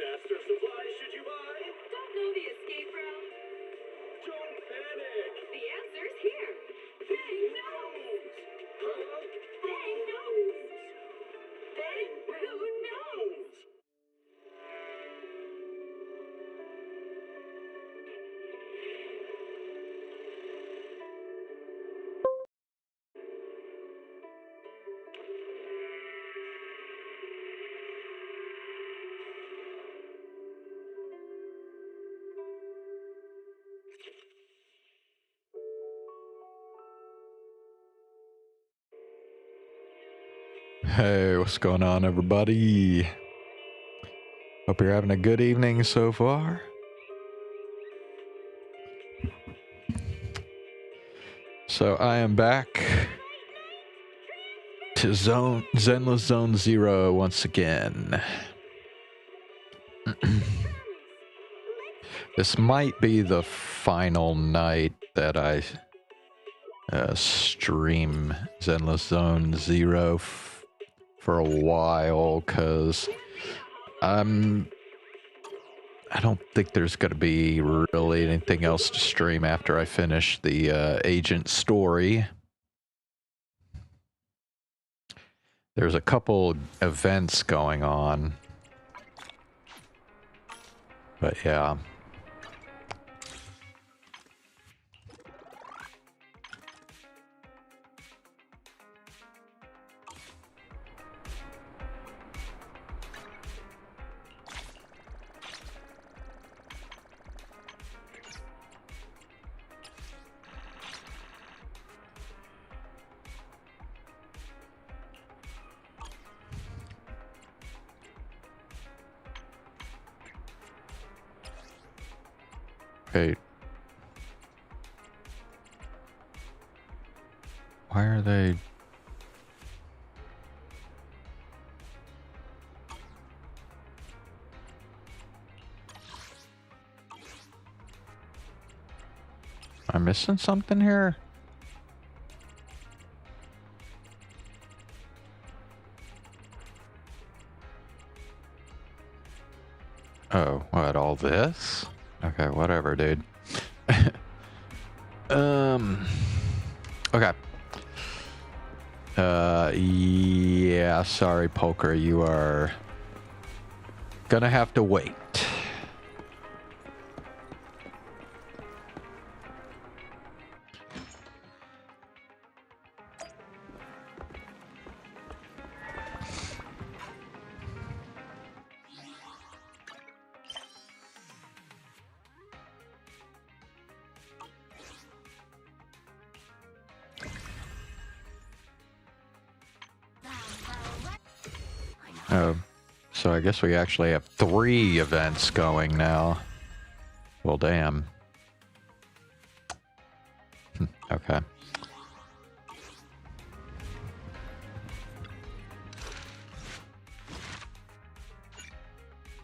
Disaster supplies should you buy? Don't know the escape route? Don't panic! The answer's here. Bang knows! Huh? Bang knows! Bang who knows? Hey, what's going on, everybody? Hope you're having a good evening so far. So I am back to ZENLESS Zone Zero once again. This might be the final night that I stream ZENLESS Zone Zero for a while, because I don't think there's going to be really anything else to stream after I finish the agent story. There's a couple events going on, but yeah. Wait. Why are they... Am I missing something here? Oh, what, all this? Okay, whatever, dude. Okay. Yeah, sorry, Poker, you are gonna have to wait. Oh, so I guess we actually have 3 events going now. Well, damn. Okay.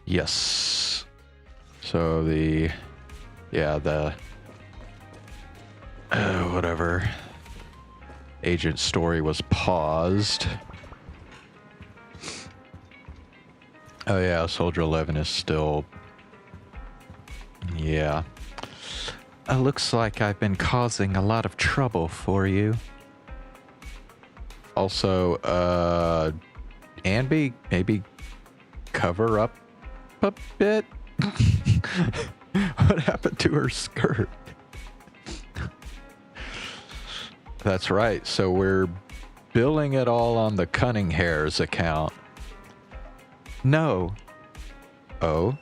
Yes. So the... yeah, the... whatever. Agent story was paused. Oh yeah, Soldier 11 is still... yeah. Looks like I've been causing a lot of trouble for you. Also, Anby, maybe cover up a bit? What happened to her skirt? That's right, so we're billing it all on the Cunning Hairs account. No. Oh.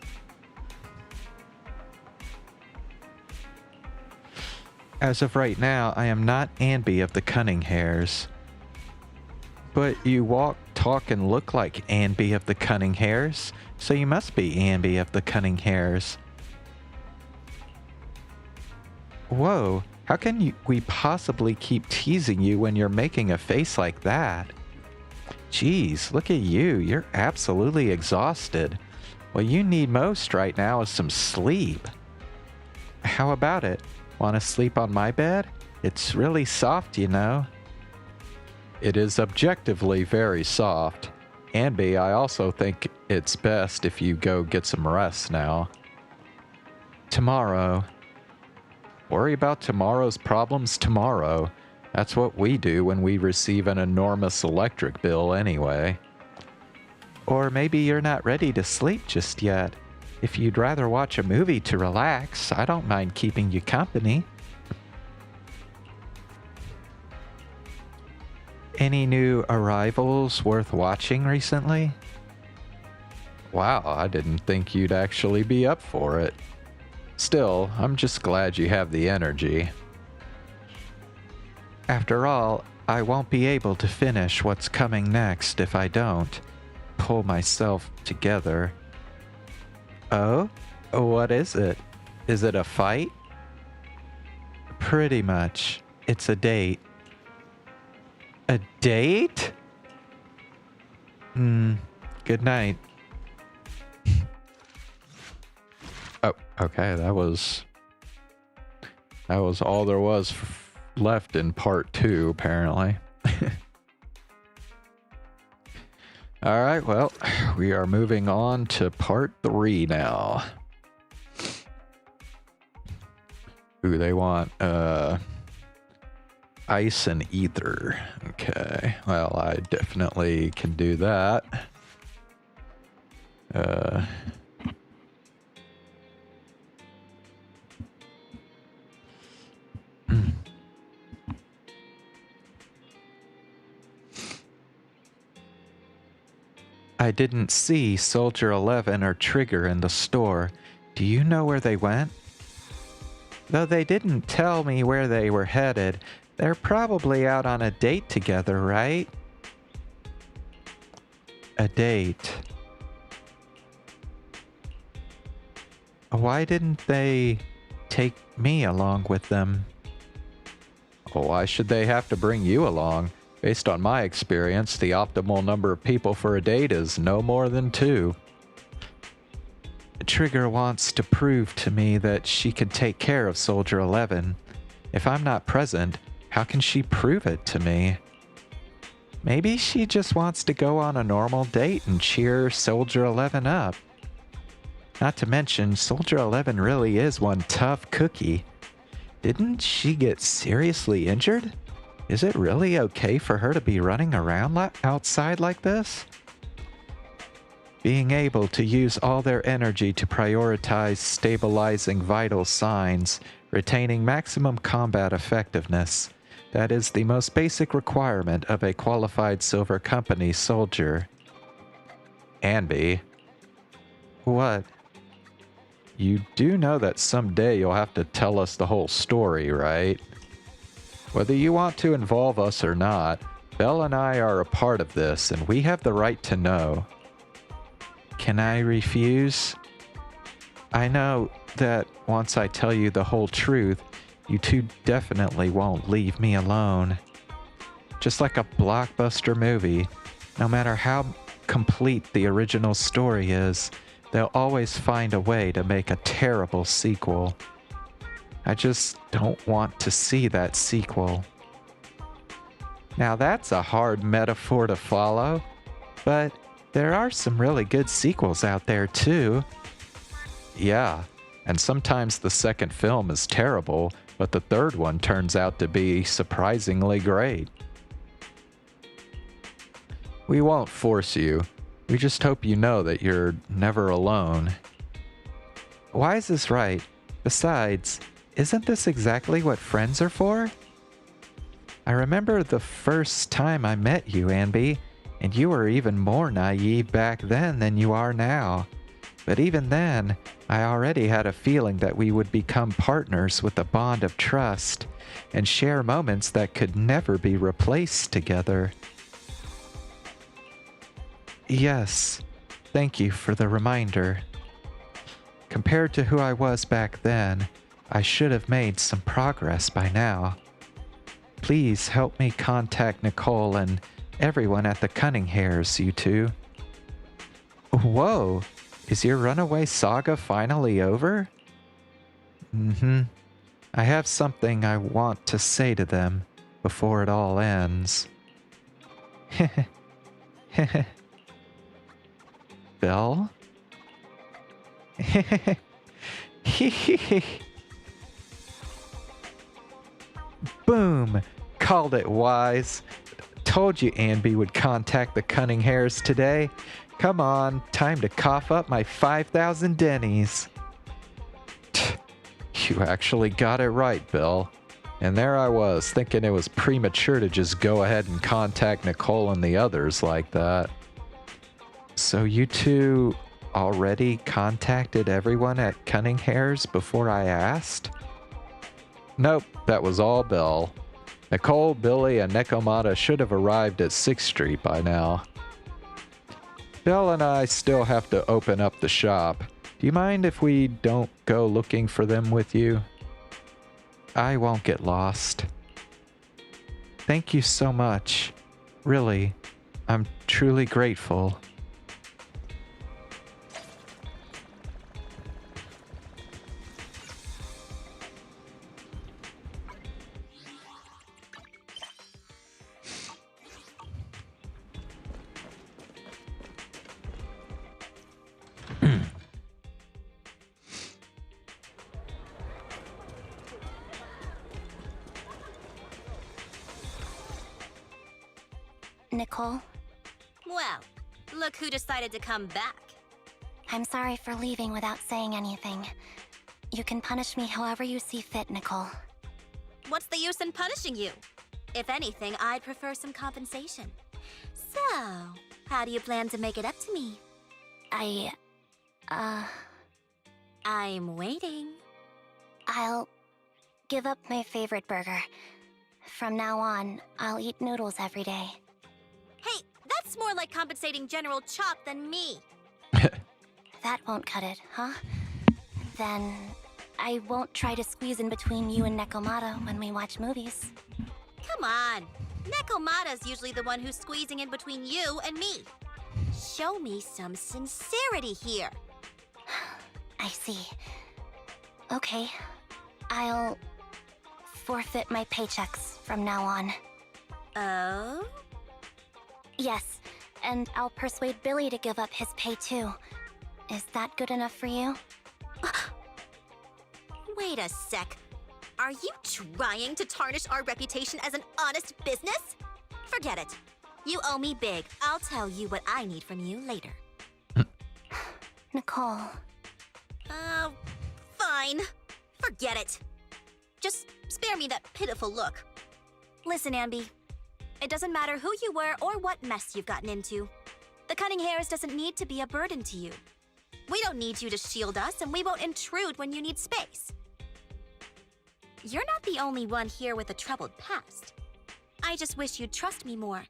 As of right now, I am not Anby of the Cunning Hairs. But you walk, talk, and look like Anby of the Cunning Hairs, so you must be Anby of the Cunning Hairs. Whoa, how can we possibly keep teasing you when you're making a face like that? Jeez, look at you. You're absolutely exhausted. What you need most right now is some sleep. How about it? Want to sleep on my bed? It's really soft, you know. It is objectively very soft. Anby, I also think it's best if you go get some rest now. Tomorrow. Worry about tomorrow's problems tomorrow. That's what we do when we receive an enormous electric bill anyway. Or maybe you're not ready to sleep just yet. If you'd rather watch a movie to relax, I don't mind keeping you company. Any new arrivals worth watching recently? Wow, I didn't think you'd actually be up for it. Still, I'm just glad you have the energy. After all, I won't be able to finish what's coming next if I don't pull myself together. Oh? What is it? Is it a fight? Pretty much. It's a date. A date? Good night. Oh, okay, that was all there was left in part 2, apparently. All right, well, we are moving on to part 3 now. Ooh, they want ice and ether. Okay, well, I definitely can do that. I didn't see Soldier 11 or Trigger in the store. Do you know where they went? Though they didn't tell me where they were headed, they're probably out on a date together, right? A date. Why didn't they take me along with them? Why should they have to bring you along? Based on my experience, the optimal number of people for a date is no more than 2. Trigger wants to prove to me that she can take care of Soldier 11. If I'm not present, how can she prove it to me? Maybe she just wants to go on a normal date and cheer Soldier 11 up. Not to mention, Soldier 11 really is one tough cookie. Didn't she get seriously injured? Is it really okay for her to be running around outside like this? Being able to use all their energy to prioritize stabilizing vital signs, retaining maximum combat effectiveness. That is the most basic requirement of a qualified Silver Company soldier. Anby. What? You do know that someday you'll have to tell us the whole story, right? Whether you want to involve us or not, Belle and I are a part of this, and we have the right to know. Can I refuse? I know that once I tell you the whole truth, you two definitely won't leave me alone. Just like a blockbuster movie, no matter how complete the original story is, they'll always find a way to make a terrible sequel. I just don't want to see that sequel. Now that's a hard metaphor to follow, but there are some really good sequels out there too. Yeah, and sometimes the second film is terrible, but the third one turns out to be surprisingly great. We won't force you. We just hope you know that you're never alone. Why is this right? Besides, isn't this exactly what friends are for? I remember the first time I met you, Anby, and you were even more naive back then than you are now. But even then, I already had a feeling that we would become partners with a bond of trust and share moments that could never be replaced together. Yes, thank you for the reminder. Compared to who I was back then, I should have made some progress by now. Please help me contact Nicole and everyone at the Cunninghairs, you two. Whoa, is your runaway saga finally over? I have something I want to say to them before it all ends. Belle? Boom! Called it, Wise. Told you Anby would contact the Cunning Hares today. Come on, time to cough up my 5,000 Denny's. You actually got it right, Bill. And there I was, thinking it was premature to just go ahead and contact Nicole and the others like that. So you two already contacted everyone at Cunning Hares before I asked? Nope, that was all Bill. Nicole, Billy, and Nekomata should have arrived at 6th Street by now. Bill and I still have to open up the shop. Do you mind if we don't go looking for them with you? I won't get lost. Thank you so much. Really, I'm truly grateful. Nicole, Well, look who decided to come back. I'm sorry for leaving without saying anything. You can punish me however you see fit, Nicole. What's the use in punishing you? If anything, I'd prefer some compensation. So, how do you plan to make it up to me? I'm waiting. I'll give up my favorite burger. From now on, I'll eat noodles every day. Hey, that's more like compensating General Chop than me. That won't cut it, huh? Then I won't try to squeeze in between you and Nekomata when we watch movies. Come on. Nekomata's usually the one who's squeezing in between you and me. Show me some sincerity here. I see. Okay. I'll forfeit my paychecks from now on. Oh? Yes, and I'll persuade Billy to give up his pay too. Is that good enough for you? Wait a sec. Are you trying to tarnish our reputation as an honest business? Forget it. You owe me big. I'll tell you what I need from you later. Nicole. Fine. Forget it. Just spare me that pitiful look. Listen, Anby. It doesn't matter who you were or what mess you've gotten into. The Cunning Hares doesn't need to be a burden to you. We don't need you to shield us, and we won't intrude when you need space. You're not the only one here with a troubled past. I just wish you'd trust me more.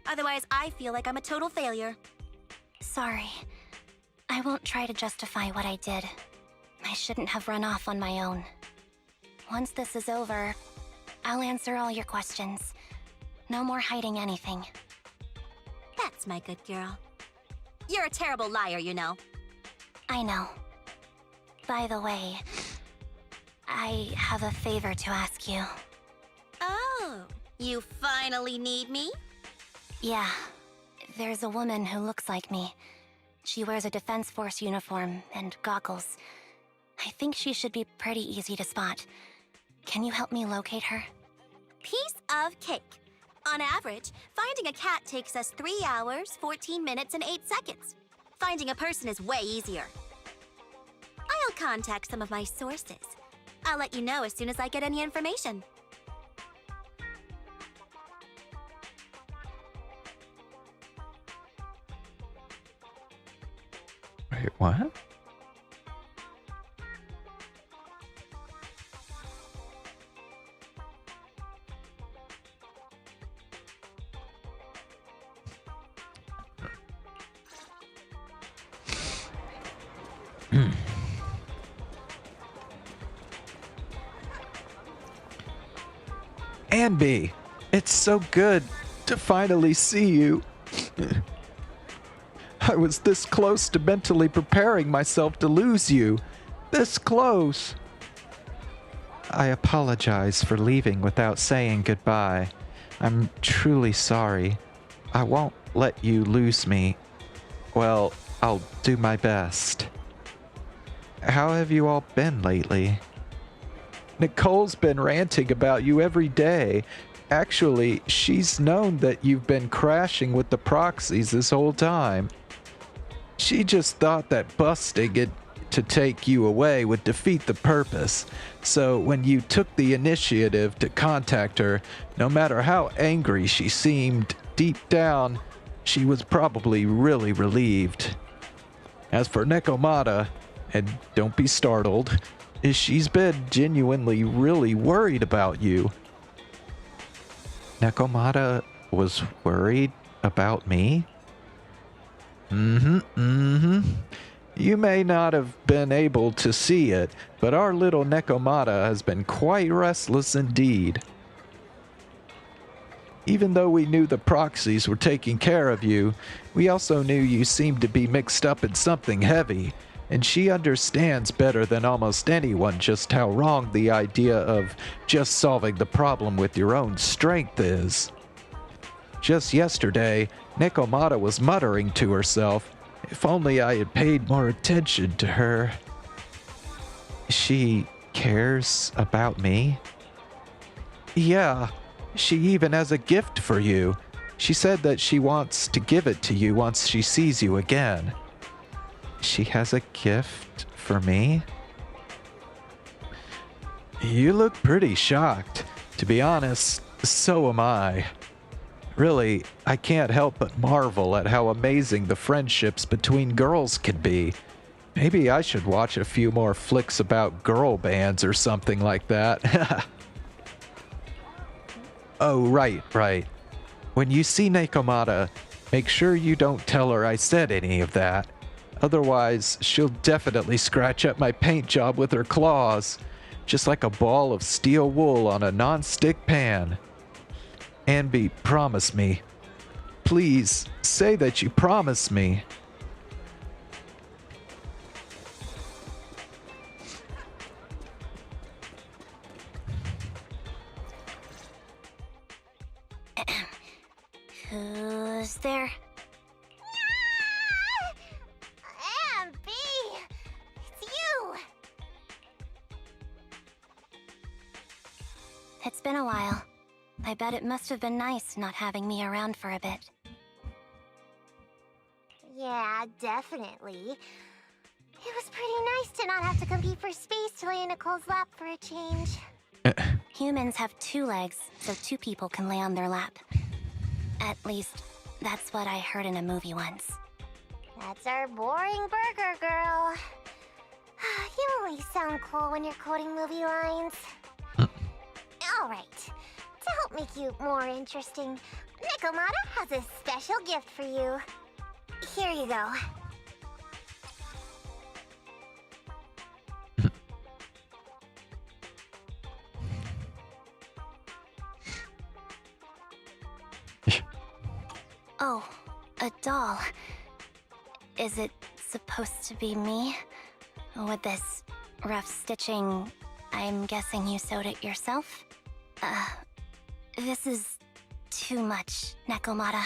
Otherwise, I feel like I'm a total failure. Sorry. I won't try to justify what I did. I shouldn't have run off on my own. Once this is over, I'll answer all your questions. No more hiding anything. That's my good girl. You're a terrible liar, you know. I know. By the way, I have a favor to ask you. Oh, you finally need me? Yeah, there's a woman who looks like me. She wears a Defense Force uniform and goggles. I think she should be pretty easy to spot. Can you help me locate her? Piece of cake. On average, finding a cat takes us 3 hours, 14 minutes, and 8 seconds. Finding a person is way easier. I'll contact some of my sources. I'll let you know as soon as I get any information. Wait, what? Anby, it's so good to finally see you. I was this close to mentally preparing myself to lose you. This close. I apologize for leaving without saying goodbye. I'm truly sorry. I won't let you lose me. Well, I'll do my best. How have you all been lately? Nicole's been ranting about you every day. Actually, she's known that you've been crashing with the proxies this whole time. She just thought that busting it to take you away would defeat the purpose. So when you took the initiative to contact her, no matter how angry she seemed, deep down, she was probably really relieved. As for Nekomata, and don't be startled, she's been genuinely really worried about you. Nekomata was worried about me? You may not have been able to see it, but our little Nekomata has been quite restless indeed. Even though we knew the proxies were taking care of you, we also knew you seemed to be mixed up in something heavy, and she understands better than almost anyone just how wrong the idea of just solving the problem with your own strength is. Just yesterday, Nekomata was muttering to herself, "If only I had paid more attention to her." She cares about me? Yeah, she even has a gift for you. She said that she wants to give it to you once she sees you again. She has a gift for me? You look pretty shocked. To be honest, so am I. Really, I can't help but marvel at how amazing the friendships between girls can be. Maybe I should watch a few more flicks about girl bands or something like that. Oh, right. When you see Nekomata, make sure you don't tell her I said any of that. Otherwise, she'll definitely scratch up my paint job with her claws, just like a ball of steel wool on a non-stick pan. Anby, promise me. Please, say that you promise me. Who's there? Anby! It's you! It's been a while. I bet it must have been nice not having me around for a bit. Yeah, definitely. It was pretty nice to not have to compete for space to lay in Nicole's lap for a change. Humans have 2 legs, so 2 people can lay on their lap. At least, that's what I heard in a movie once. That's our boring burger girl. You always sound cool when you're quoting movie lines. Alright, to help make you more interesting, Nekomata has a special gift for you. Here you go. Oh, a doll. Is it supposed to be me? With this rough stitching, I'm guessing you sewed it yourself? This is too much, Nekomata.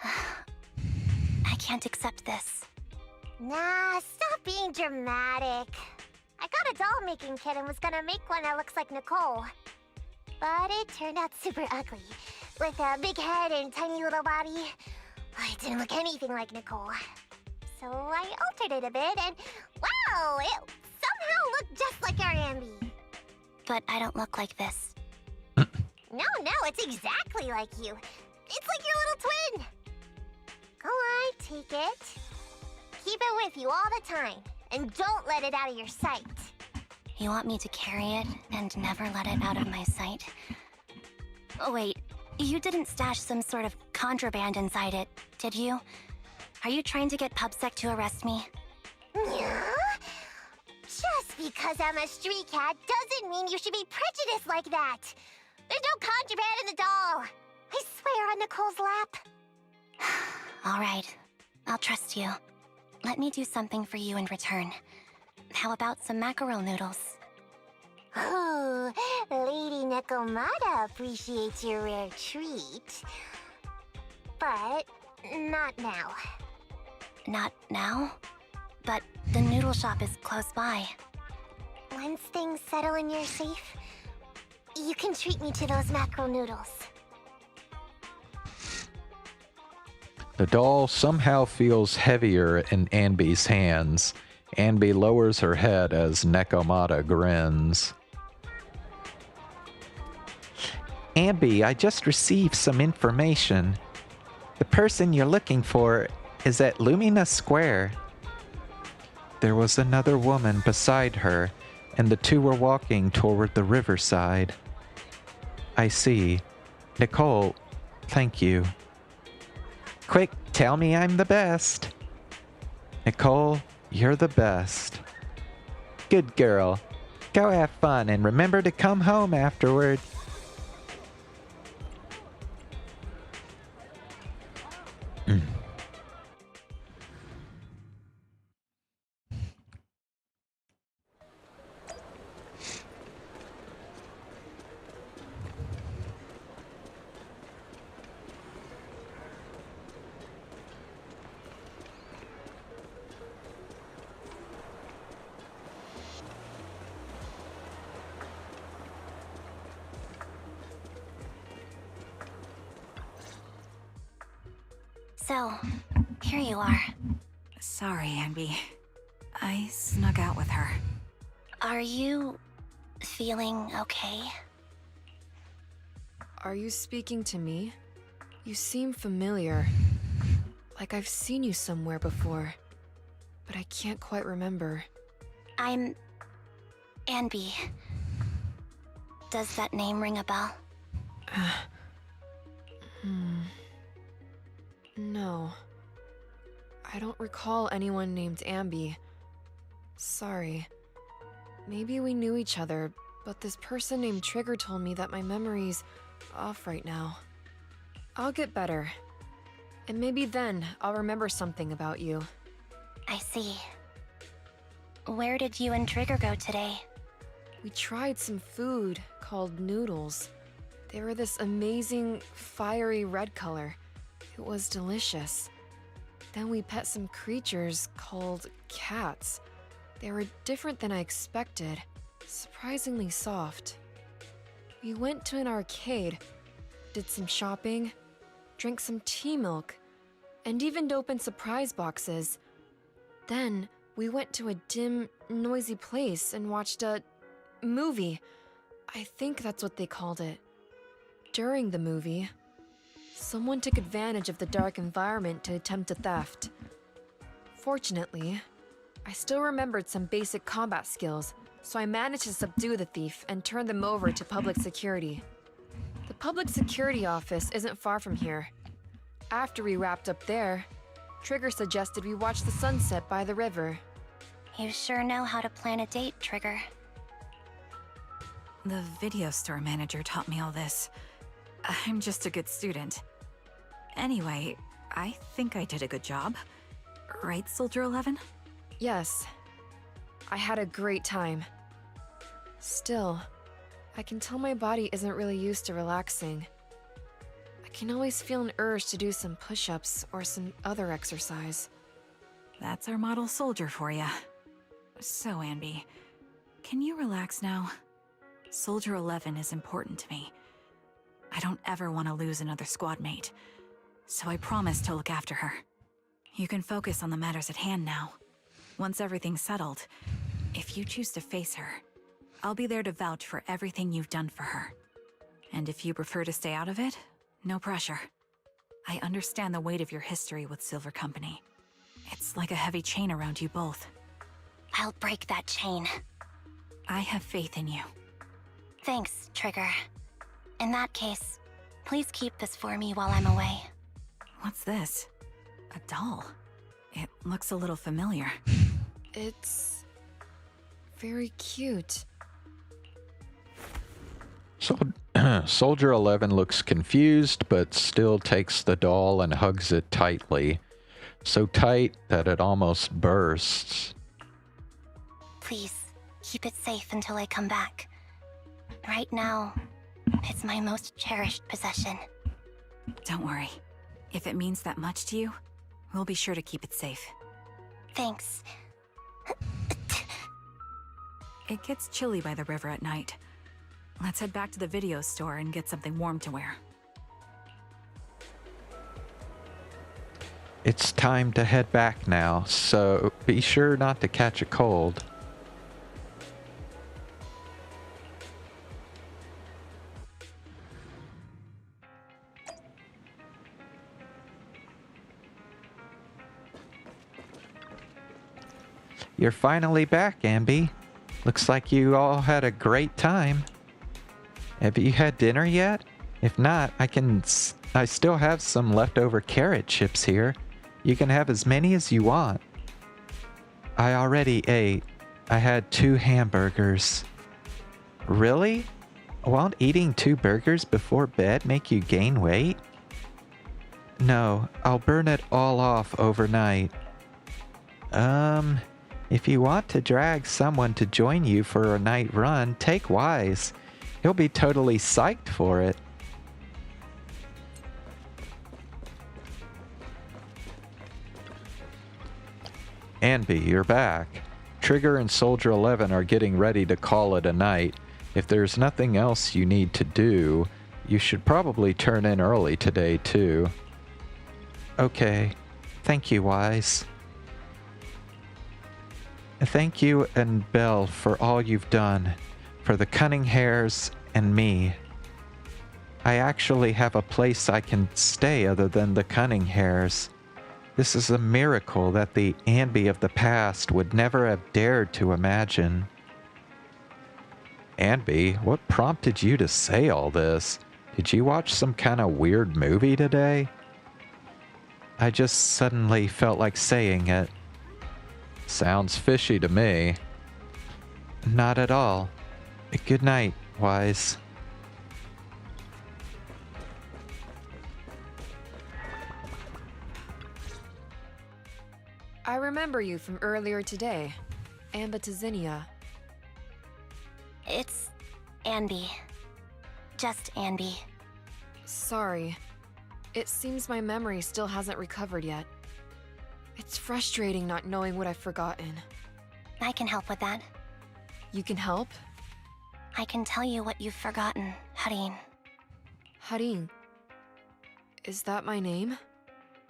I can't accept this. Nah, stop being dramatic. I got a doll-making kit and was gonna make one that looks like Nicole. But it turned out super ugly, with a big head and tiny little body. It didn't look anything like Nicole. So I altered it a bit and, wow, it somehow looked just like our Anby. But I don't look like this. No, it's exactly like you. It's like your little twin. Go on, take it. Keep it with you all the time, and don't let it out of your sight. You want me to carry it and never let it out of my sight? Oh, wait. You didn't stash some sort of contraband inside it, did you? Are you trying to get PubSec to arrest me? Yeah? Just because I'm a street cat doesn't mean you should be prejudiced like that. There's no contraband in the doll. I swear on Nicole's lap. All right. I'll trust you. Let me do something for you in return. How about some mackerel noodles? Oh, Lady Nekomata appreciates your rare treat. But not now. Not now, but the noodle shop is close by. Once things settle and you're safe, you can treat me to those mackerel noodles. The doll somehow feels heavier in Anby's hands. Anby lowers her head as Nekomata grins. Anby, I just received some information. The person you're looking for is at Lumina Square. There was another woman beside her, and the two were walking toward the riverside. I see. Nicole, thank you. Quick, tell me I'm the best. Nicole, you're the best. Good girl. Go have fun and remember to come home afterward. So, here you are. Sorry, Anby. I snuck out with her. Are you feeling okay? Are you speaking to me? You seem familiar. Like I've seen you somewhere before. But I can't quite remember. I'm Anby. Does that name ring a bell? No. I don't recall anyone named Anby. Sorry. Maybe we knew each other, but this person named Trigger told me that my memory's off right now. I'll get better. And maybe then I'll remember something about you. I see. Where did you and Trigger go today? We tried some food called noodles. They were this amazing, fiery red color. It was delicious. Then we pet some creatures called cats. They were different than I expected, surprisingly soft. We went to an arcade, did some shopping, drank some tea milk, and even opened surprise boxes. Then we went to a dim, noisy place and watched a movie. I think that's what they called it. During the movie, someone took advantage of the dark environment to attempt a theft. Fortunately, I still remembered some basic combat skills, so I managed to subdue the thief and turn them over to public security. The public security office isn't far from here. After we wrapped up there, Trigger suggested we watch the sunset by the river. You sure know how to plan a date, Trigger. The video store manager taught me all this. I'm just a good student. Anyway, I think I did a good job. Right, Soldier 11? Yes. I had a great time. Still, I can tell my body isn't really used to relaxing. I can always feel an urge to do some push-ups or some other exercise. That's our model soldier for ya. So, Anby, can you relax now? Soldier 11 is important to me. I don't ever want to lose another squad mate, so I promise to look after her. You can focus on the matters at hand now. Once everything's settled, if you choose to face her, I'll be there to vouch for everything you've done for her. And if you prefer to stay out of it, no pressure. I understand the weight of your history with Silver Company. It's like a heavy chain around you both. I'll break that chain. I have faith in you. Thanks, Trigger. In that case, please keep this for me while I'm away. What's this? A doll? It looks a little familiar. It's very cute. Soldier 11 looks confused, but still takes the doll and hugs it tightly. So tight that it almost bursts. Please, keep it safe until I come back. Right now, it's my most cherished possession. Don't worry. If it means that much to you, We'll be sure to keep it safe. Thanks. It gets chilly by the river at night. Let's head back to the video store and get something warm to wear. It's time to head back now, so be sure not to catch a cold. You're finally back, Anby. Looks like you all had a great time. Have you had dinner yet? If not, I still have some leftover carrot chips here. You can have as many as you want. I already ate. I had 2 hamburgers. Really? Won't eating 2 burgers before bed make you gain weight? No, I'll burn it all off overnight. If you want to drag someone to join you for a night run, take Wise. He'll be totally psyched for it. Anby, you're back. Trigger and Soldier 11 are getting ready to call it a night. If there's nothing else you need to do, you should probably turn in early today, too. Okay. Thank you, Wise. Thank you and Belle for all you've done, for the cunning hairs and me. I actually have a place I can stay other than the cunning hairs. This is a miracle that the Anby of the past would never have dared to imagine. Anby, what prompted you to say all this? Did you watch some kind of weird movie today? I just suddenly felt like saying it. Sounds fishy to me. Not at all. Good night, Wise. I remember you from earlier today. Anby. It's Anby. Just Anby. Sorry. It seems my memory still hasn't recovered yet. It's frustrating not knowing what I've forgotten. I can help with that. You can help? I can tell you what you've forgotten, Harin. Harin. Is that my name?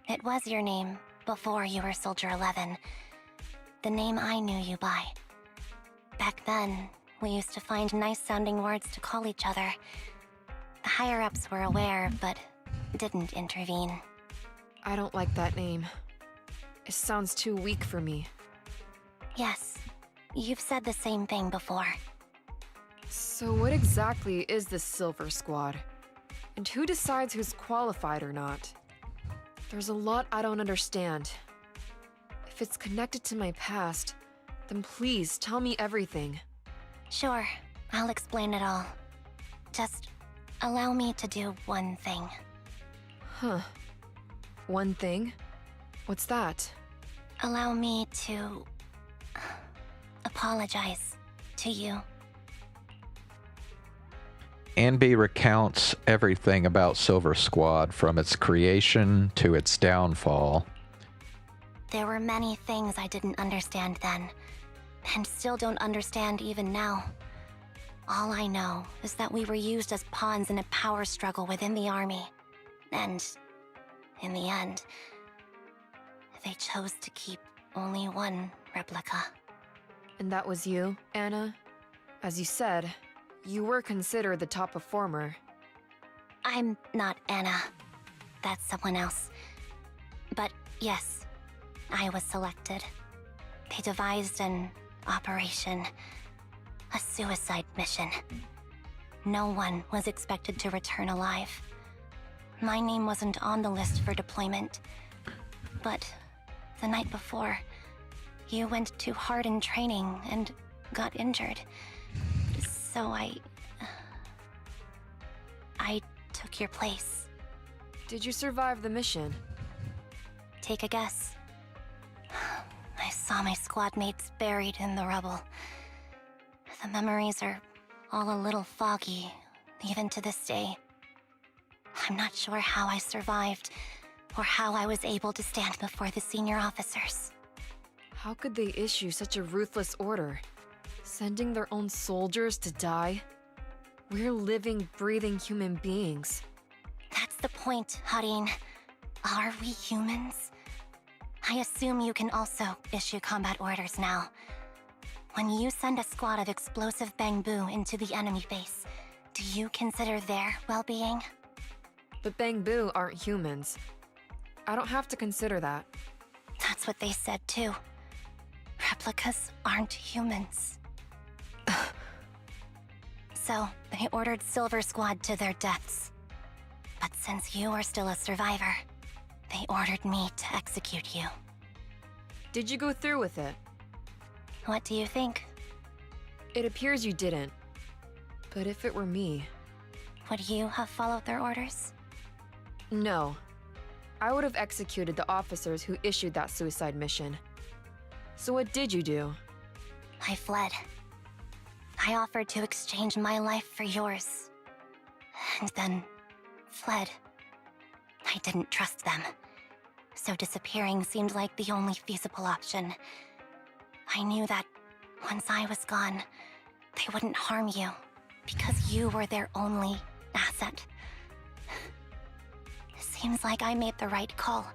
It was your name before you were Soldier 11. The name I knew you by. Back then, we used to find nice-sounding words to call each other. The higher-ups were aware, but didn't intervene. I don't like that name. It sounds too weak for me. Yes, you've said the same thing before. So what exactly is this Silver Squad? And who decides who's qualified or not? There's a lot I don't understand. If it's connected to my past, then please tell me everything. Sure, I'll explain it all. Just allow me to do one thing. Huh. One thing? What's that? Allow me to apologize to you. Anby recounts everything about Silver Squad from its creation to its downfall. There were many things I didn't understand then, and still don't understand even now. All I know is that we were used as pawns in a power struggle within the army. And in the end, they chose to keep only one replica. And that was you, Anna? As you said, you were considered the top performer. I'm not Anna. That's someone else. But yes, I was selected. They devised an operation, a suicide mission. No one was expected to return alive. My name wasn't on the list for deployment, but the night before, you went too hard in training and got injured. So I took your place. Did you survive the mission? Take a guess. I saw my squad mates buried in the rubble. The memories are all a little foggy, even to this day. I'm not sure how I survived, or how I was able to stand before the senior officers. How could they issue such a ruthless order? Sending their own soldiers to die? We're living, breathing human beings. That's the point, Harin. Are we humans? I assume you can also issue combat orders now. When you send a squad of explosive Bangbu into the enemy base, do you consider their well-being? But Bangbu aren't humans. I don't have to consider that. That's what they said too. Replicas aren't humans. So, they ordered Silver Squad to their deaths. But since you are still a survivor, they ordered me to execute you. Did you go through with it? What do you think? It appears you didn't. But if it were me... Would you have followed their orders? No. I would have executed the officers who issued that suicide mission. So what did you do? I fled. I offered to exchange my life for yours. And then fled. I didn't trust them. So disappearing seemed like the only feasible option. I knew that once I was gone, they wouldn't harm you, because you were their only asset. Seems like I made the right call.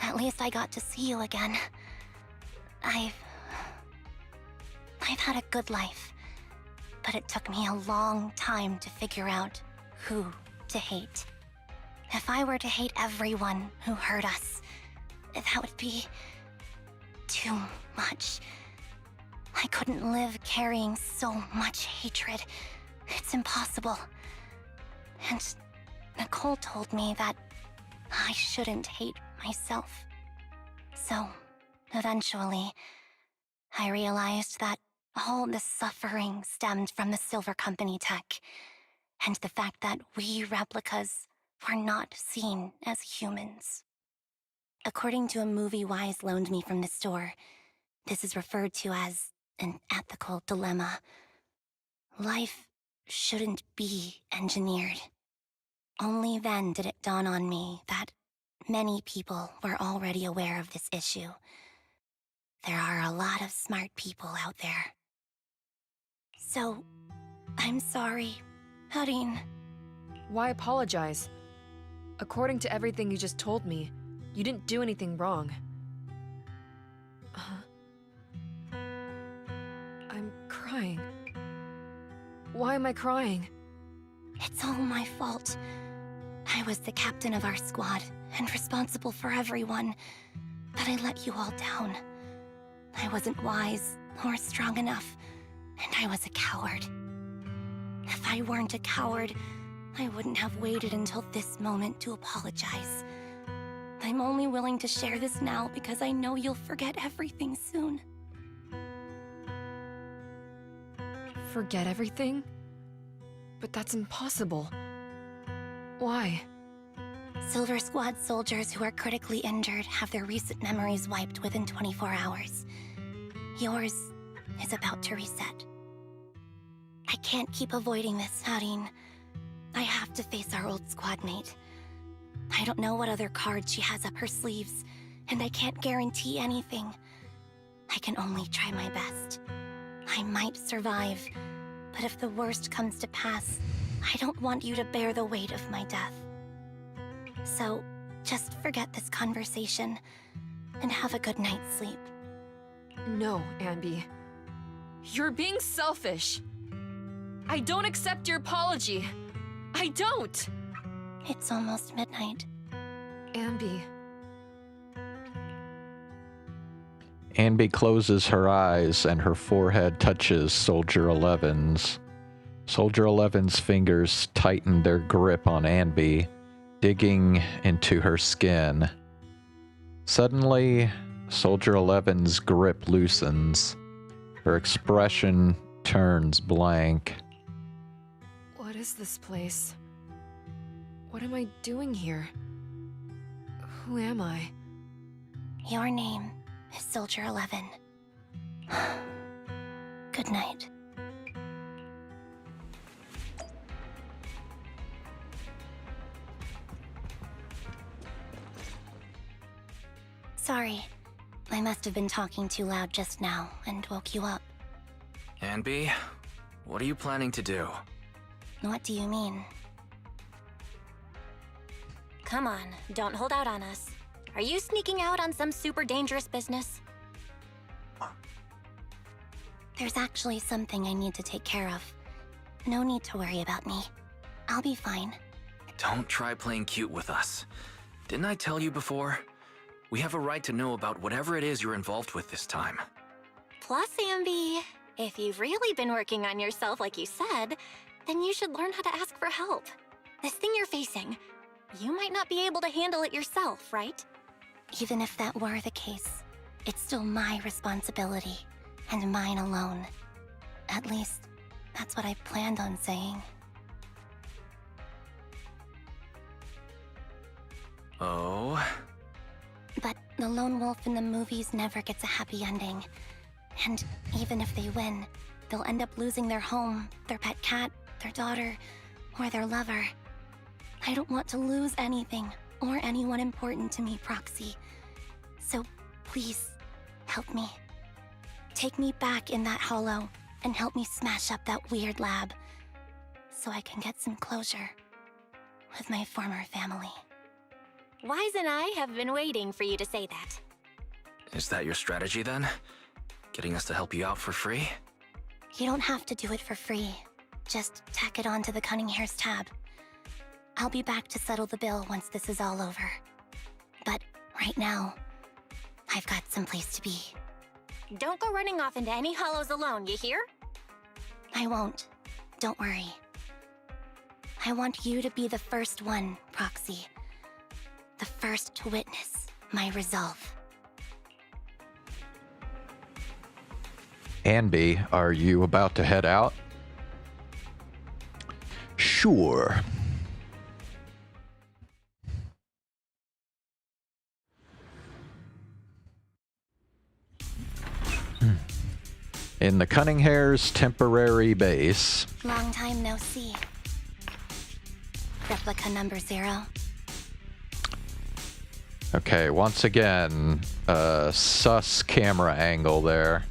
At least I got to see you again. I've had a good life, but it took me a long time to figure out who to hate. If I were to hate everyone who hurt us, that would be too much. I couldn't live carrying so much hatred. It's impossible. And Nicole told me that I shouldn't hate myself. So, eventually, I realized that all the suffering stemmed from the Silver Company tech, and the fact that we replicas were not seen as humans. According to a movie Wise loaned me from the store, this is referred to as an ethical dilemma. Life shouldn't be engineered. Only then did it dawn on me that many people were already aware of this issue. There are a lot of smart people out there. So, I'm sorry, Harin. Why apologize? According to everything you just told me, you didn't do anything wrong. I'm crying. Why am I crying? It's all my fault. I was the captain of our squad and responsible for everyone, but I let you all down. I wasn't wise or strong enough, and I was a coward. If I weren't a coward, I wouldn't have waited until this moment to apologize. I'm only willing to share this now because I know you'll forget everything soon. Forget everything? But that's impossible. Why? Silver Squad soldiers who are critically injured have their recent memories wiped within 24 hours. Yours is about to reset. I can't keep avoiding this, Harin. I have to face our old squad mate. I don't know what other cards she has up her sleeves, and I can't guarantee anything. I can only try my best. I might survive, but if the worst comes to pass, I don't want you to bear the weight of my death. So, just forget this conversation, and have a good night's sleep. No, Anby. You're being selfish. I don't accept your apology. I don't! It's almost midnight. Anby. Anby closes her eyes and her forehead touches Soldier 11's. Soldier 11's fingers tighten their grip on Anby, digging into her skin. Suddenly, Soldier 11's grip loosens. Her expression turns blank. What is this place? What am I doing here? Who am I? Your name is Soldier 11. Good night. Sorry. I must have been talking too loud just now and woke you up. Anby, what are you planning to do? What do you mean? Come on, don't hold out on us. Are you sneaking out on some super dangerous business? There's actually something I need to take care of. No need to worry about me. I'll be fine. Don't try playing cute with us. Didn't I tell you before? We have a right to know about whatever it is you're involved with this time. Plus, Anby, if you've really been working on yourself like you said, then you should learn how to ask for help. This thing you're facing, you might not be able to handle it yourself, right? Even if that were the case, it's still my responsibility, and mine alone. At least, that's what I planned on saying. Oh? But the lone wolf in the movies never gets a happy ending. And even if they win, they'll end up losing their home, their pet cat, their daughter, or their lover. I don't want to lose anything, or anyone important to me, Proxy. So please, help me. Take me back in that hollow, and help me smash up that weird lab, so I can get some closure with my former family. Wise and I have been waiting for you to say that. Is that your strategy then? Getting us to help you out for free? You don't have to do it for free. Just tack it onto the Cunning Hair's tab. I'll be back to settle the bill once this is all over. But right now, I've got someplace to be. Don't go running off into any hollows alone, you hear? I won't. Don't worry. I want you to be the first one, Proxy. The first to witness my resolve. Anby, are you about to head out? Sure. In the Cunning Hair's temporary base. Long time no see. Replica number 0. Okay, once again, sus camera angle there.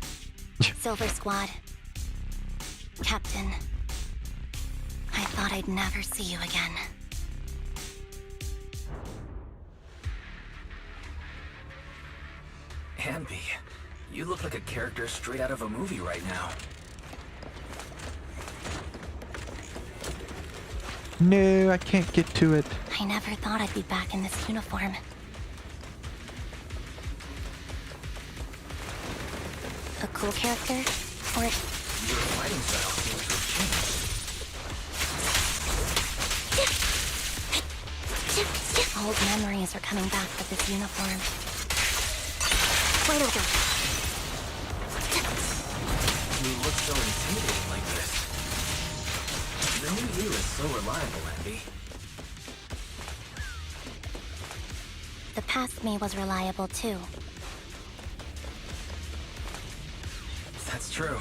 Silver Squad. Captain. I thought I'd never see you again. Anby, you look like a character straight out of a movie right now. No, I can't get to it. I never thought I'd be back in this uniform. A cool character? Or... Your fighting style seems to have changed. Old memories are coming back with this uniform. Wait over. You look so intimidating like this. The new you is so reliable, Anby. The past me was reliable too. That's true.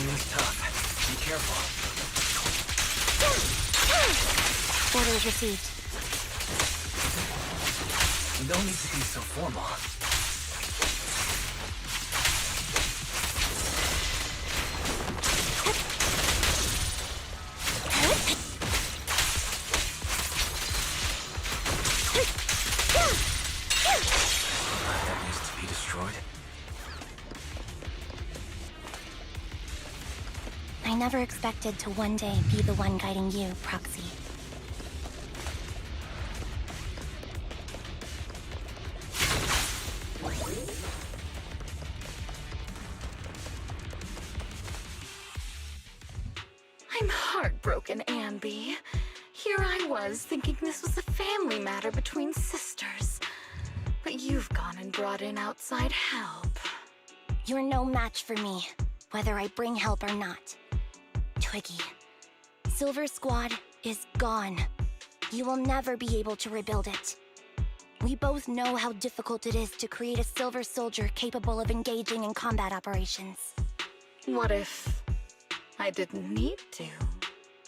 It's tough. Be careful. Orders received. You don't need to be so formal. That needs to be destroyed. I never expected to one day be the one guiding you, Proxy. I'm heartbroken, Anby. Here I was, thinking this was a family matter between sisters. But you've gone and brought in outside help. You're no match for me, whether I bring help or not. Twiggy, Silver Squad is gone. You will never be able to rebuild it. We both know how difficult it is to create a silver soldier capable of engaging in combat operations. What if I didn't need to?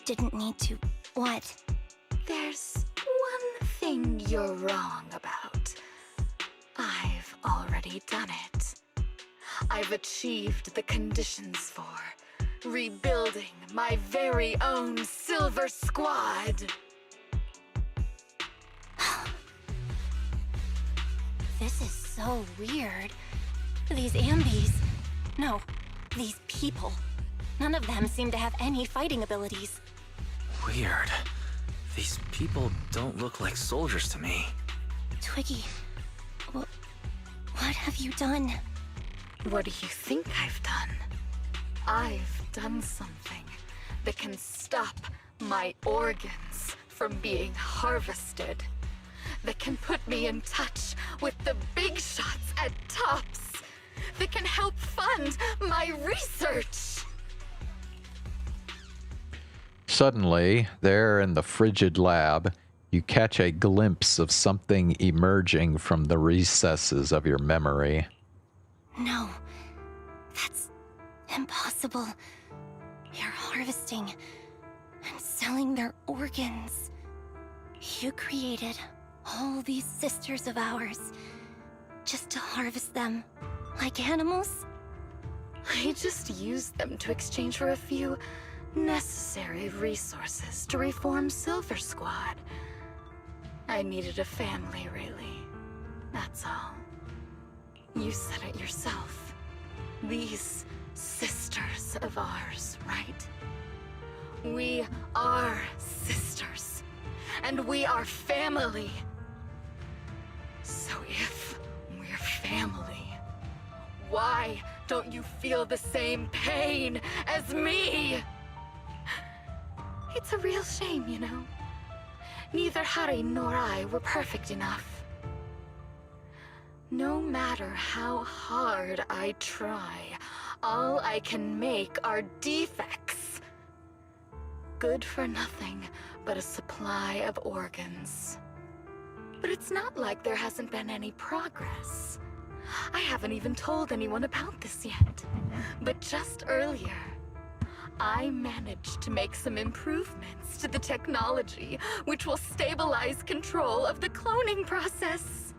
Didn't need to. What? There's one thing you're wrong about. I've already done it. I've achieved the conditions for rebuilding my very own Silver Squad. This is so weird. These Ambys... No, these people. None of them seem to have any fighting abilities. Weird. These people don't look like soldiers to me. Twiggy, what have you done? What do you think I've done? I've done something that can stop my organs from being harvested. That can put me in touch with the big shots at Tops. That can help fund my research. Suddenly, there in the frigid lab, you catch a glimpse of something emerging from the recesses of your memory. No, that's impossible. They're harvesting and selling their organs. You created all these sisters of ours just to harvest them like animals? I just used them to exchange for a few necessary resources to reform Silver Squad. I needed a family, really. That's all. You said it yourself. These sisters of ours, right? We are sisters. And we are family. So if we're family, why don't you feel the same pain as me? It's a real shame, you know. Neither Harry nor I were perfect enough. No matter how hard I try, all I can make are defects. Good for nothing but a supply of organs. But it's not like there hasn't been any progress. I haven't even told anyone about this yet. But just earlier, I managed to make some improvements to the technology, which will stabilize control of the cloning process.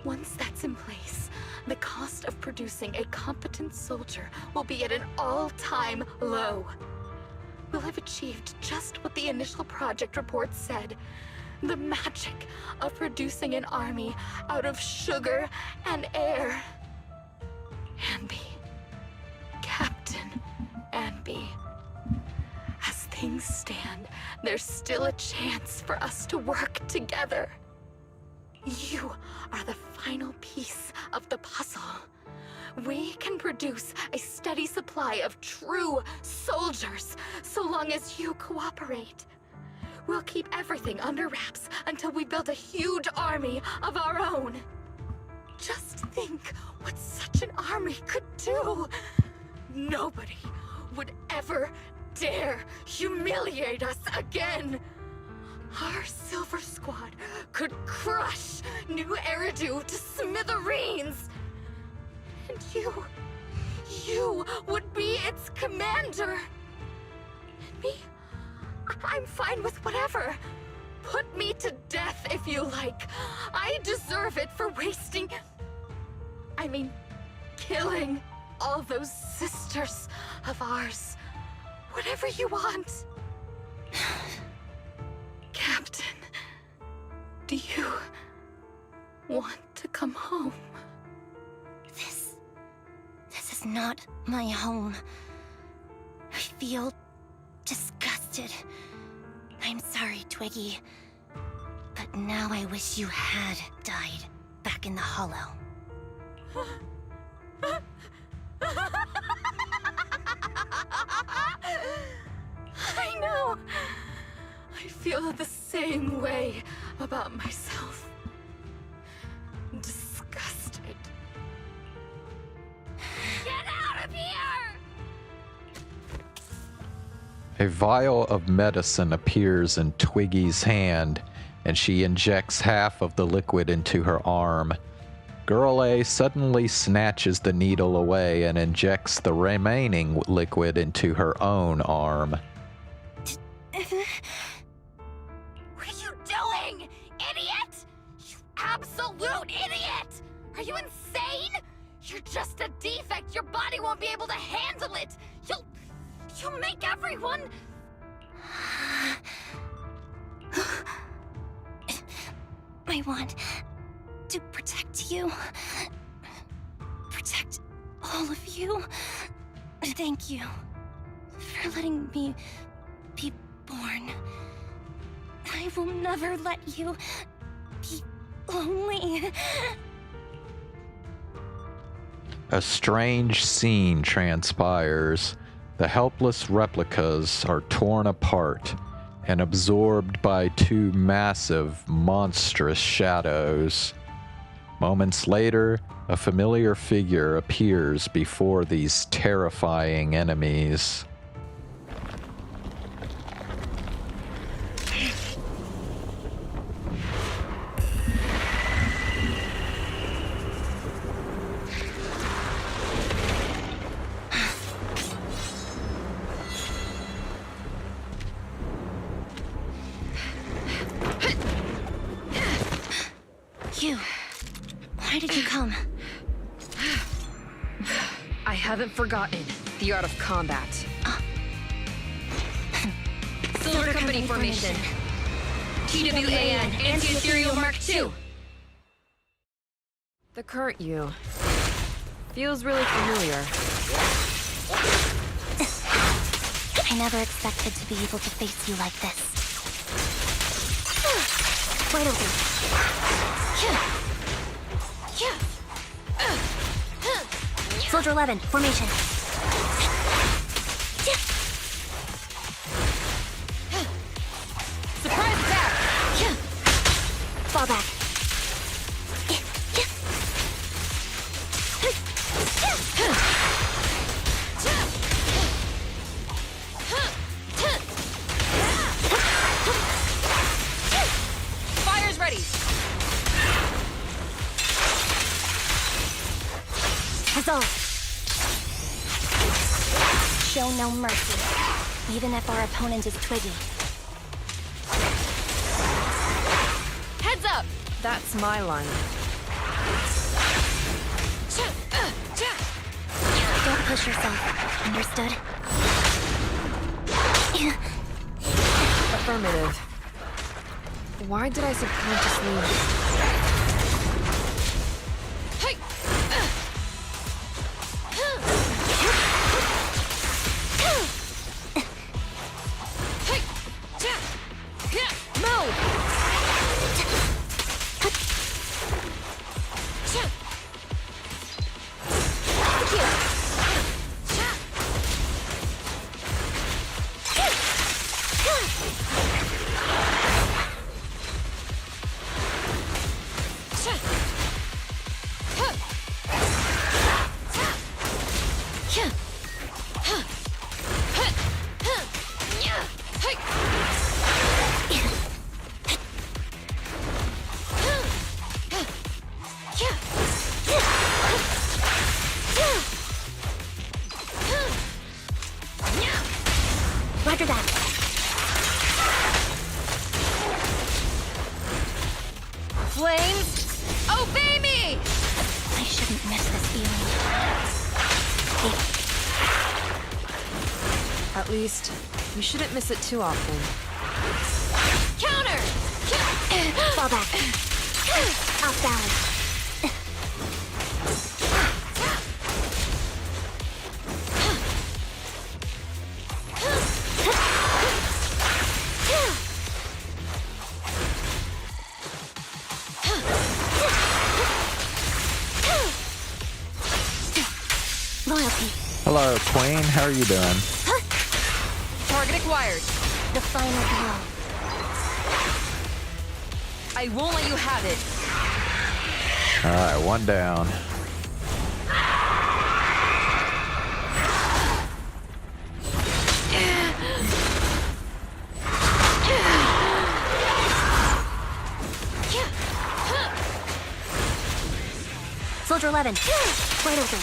Once that's in place, the cost of producing a competent soldier will be at an all-time low. We'll have achieved just what the initial project report said. The magic of producing an army out of sugar and air. Anby. Captain Anby. As things stand, there's still a chance for us to work together. You are the final piece of the puzzle. We can produce a steady supply of true soldiers, so long as you cooperate. We'll keep everything under wraps until we build a huge army of our own. Just think what such an army could do. Nobody would ever dare humiliate us again. Our Silver Squad could crush New Eridu to smithereens. And you would be its commander. And me, I'm fine with whatever. Put me to death if you like. I deserve it for killing all those sisters of ours. Whatever you want. Captain, do you want to come home? This is not my home. I feel disgusted. I'm sorry, Twiggy. But now I wish you had died back in the Hollow. I know. I feel the same way about myself. Disgusted. Get out of here! A vial of medicine appears in Twiggy's hand, and she injects half of the liquid into her arm. Girl A suddenly snatches the needle away and injects the remaining liquid into her own arm. What are you doing, idiot? You absolute idiot! Are you insane? You're just a defect. Your body won't be able to handle it. You'll make everyone... I want to protect you. Protect all of you. Thank you for letting me be born. I will never let you be lonely. A strange scene transpires. The helpless replicas are torn apart and absorbed by two massive, monstrous shadows. Moments later, a familiar figure appears before these terrifying enemies. Why did you come? I haven't forgotten the art of combat. Silver Company formation. TWAN, Anti-Ethereal Mark II. The current you feels really familiar. I never expected to be able to face you like this. Wait Soldier 11, formation. Surprise attack! Fall back. Fire's ready! Resolve. Show no mercy, even if our opponent is Twiggy. Heads up! That's my line. Don't push yourself, understood? Affirmative. Why did I subconsciously... Roger that. Flames, obey me! I shouldn't miss this feeling. At least, you shouldn't miss it too often. Counter! Fall back. Off balance. Loyalty. Hello, Queen. How are you doing? Target acquired. The final blow. I won't let you have it. Alright, one down. Soldier 11. Wide open.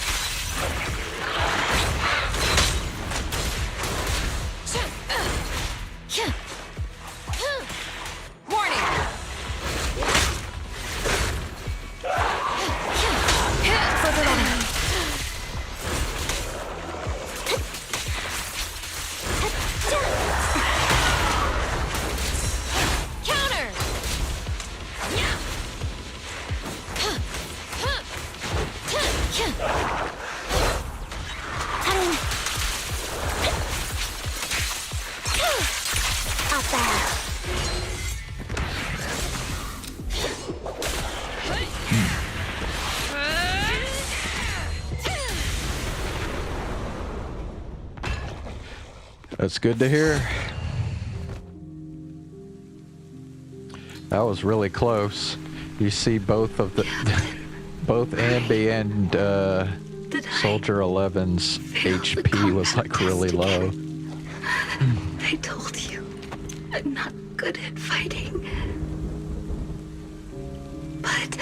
Warning! Soldier 11. Counter! Cutting. Out there. That's good to hear. That was really close. You see both of the both Anby and Soldier 11's HP was like really low. I told you, I'm not good at fighting. But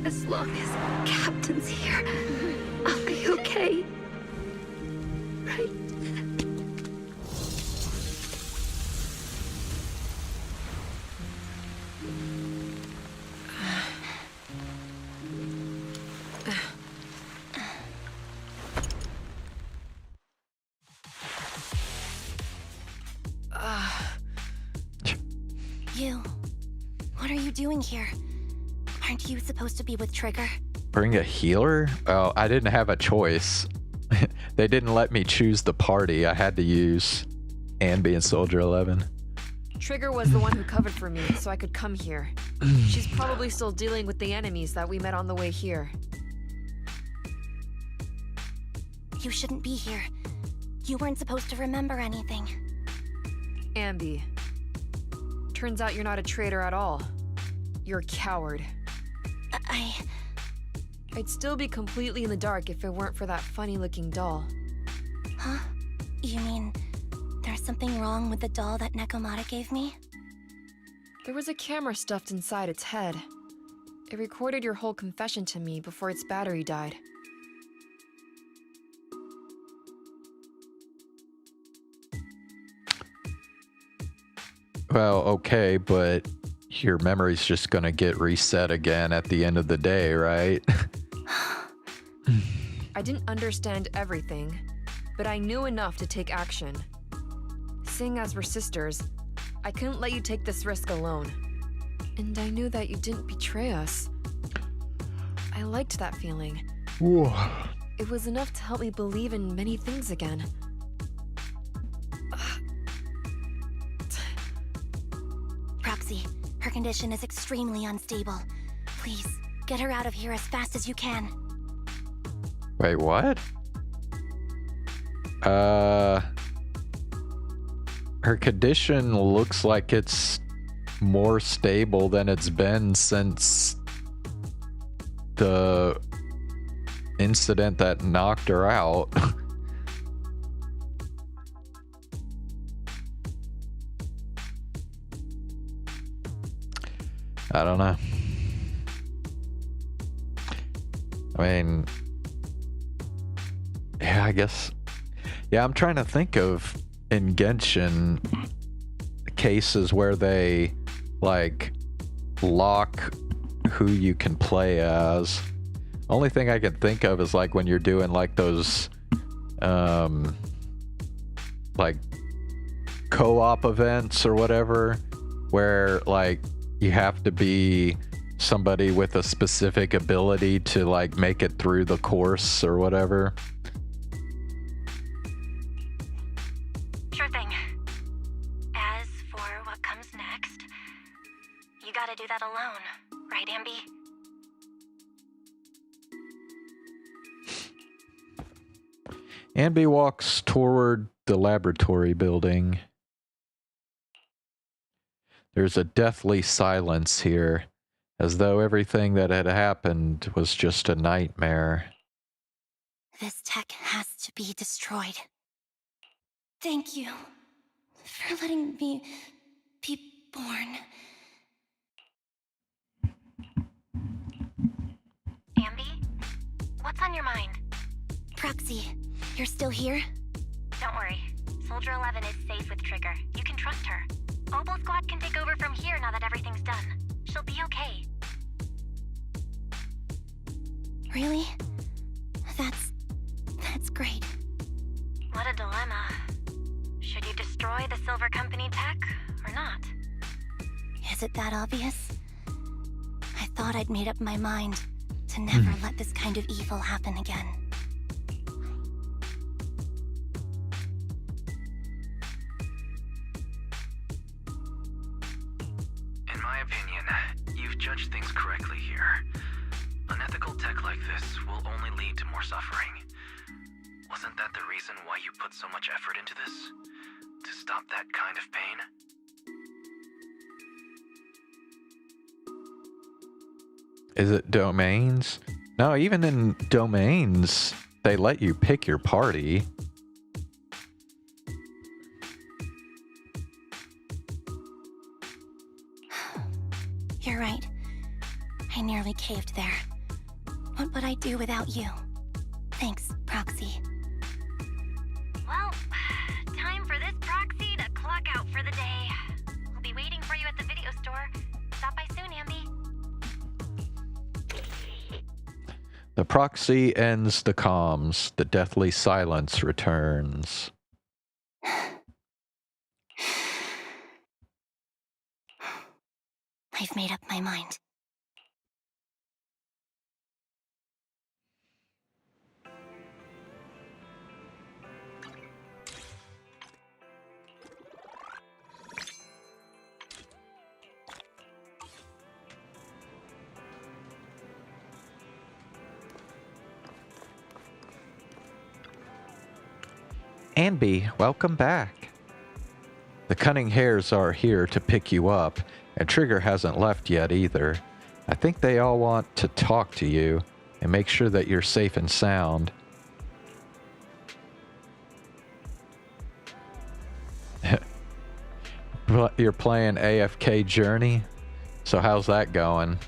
as long as Captain's here, I'll be okay. Right? You. What are you doing here? Aren't you supposed to be with Trigger? Bring a healer? Oh, I didn't have a choice. They didn't let me choose the party. I had to use Anby and Soldier 11. Trigger was the one who covered for me, so I could come here. She's probably still dealing with the enemies that we met on the way here. You shouldn't be here. You weren't supposed to remember anything. Anby. Turns out you're not a traitor at all. You're a coward. I'd still be completely in the dark if it weren't for that funny-looking doll. Huh? You mean there's something wrong with the doll that Nekomata gave me? There was a camera stuffed inside its head. It recorded your whole confession to me before its battery died. Well, okay, but your memory's just gonna get reset again at the end of the day, right? I didn't understand everything, but I knew enough to take action. Seeing as we're sisters, I couldn't let you take this risk alone. And I knew that you didn't betray us. I liked that feeling. Whoa. It was enough to help me believe in many things again. Roxy, her condition is extremely unstable. Please, get her out of here as fast as you can. Wait, what? Her condition looks like it's more stable than it's been since the incident that knocked her out. I don't know. I mean, yeah, I guess. Yeah, I'm trying to think of in Genshin cases where they like lock who you can play as. Only thing I can think of is like when you're doing like those like co-op events or whatever, where like you have to be somebody with a specific ability to like make it through the course or whatever. Sure thing. As for what comes next, you gotta do that alone, right, Anby? Anby walks toward the laboratory building. There's a deathly silence here, as though everything that had happened was just a nightmare. This tech has to be destroyed. Thank you for letting me be born. What's on your mind? Proxy, you're still here? Don't worry. Soldier 11 is safe with Trigger. You can trust her. Oboe Squad can take over from here now that everything's done. She'll be okay. Really? That's great. What a dilemma. Should you destroy the Silver Company tech, or not? Is it that obvious? I thought I'd made up my mind to never let this kind of evil happen again. In my opinion, you've judged things correctly here. Unethical tech like this will only lead to more suffering. Wasn't that the reason why you put so much effort into this? To stop that kind of pain? Is it domains? No, even in domains, they let you pick your party. You're right. I nearly caved there. What would I do without you? Thanks, Proxy. Well, time for this proxy to clock out for the day. We'll be waiting for you at the video store. Stop by soon, Anby. The proxy ends the comms. The deathly silence returns. I've made up my mind. Anby, welcome back. The cunning hares are here to pick you up, and Trigger hasn't left yet either. I think they all want to talk to you and make sure that you're safe and sound. You're playing AFK Journey? So how's that going?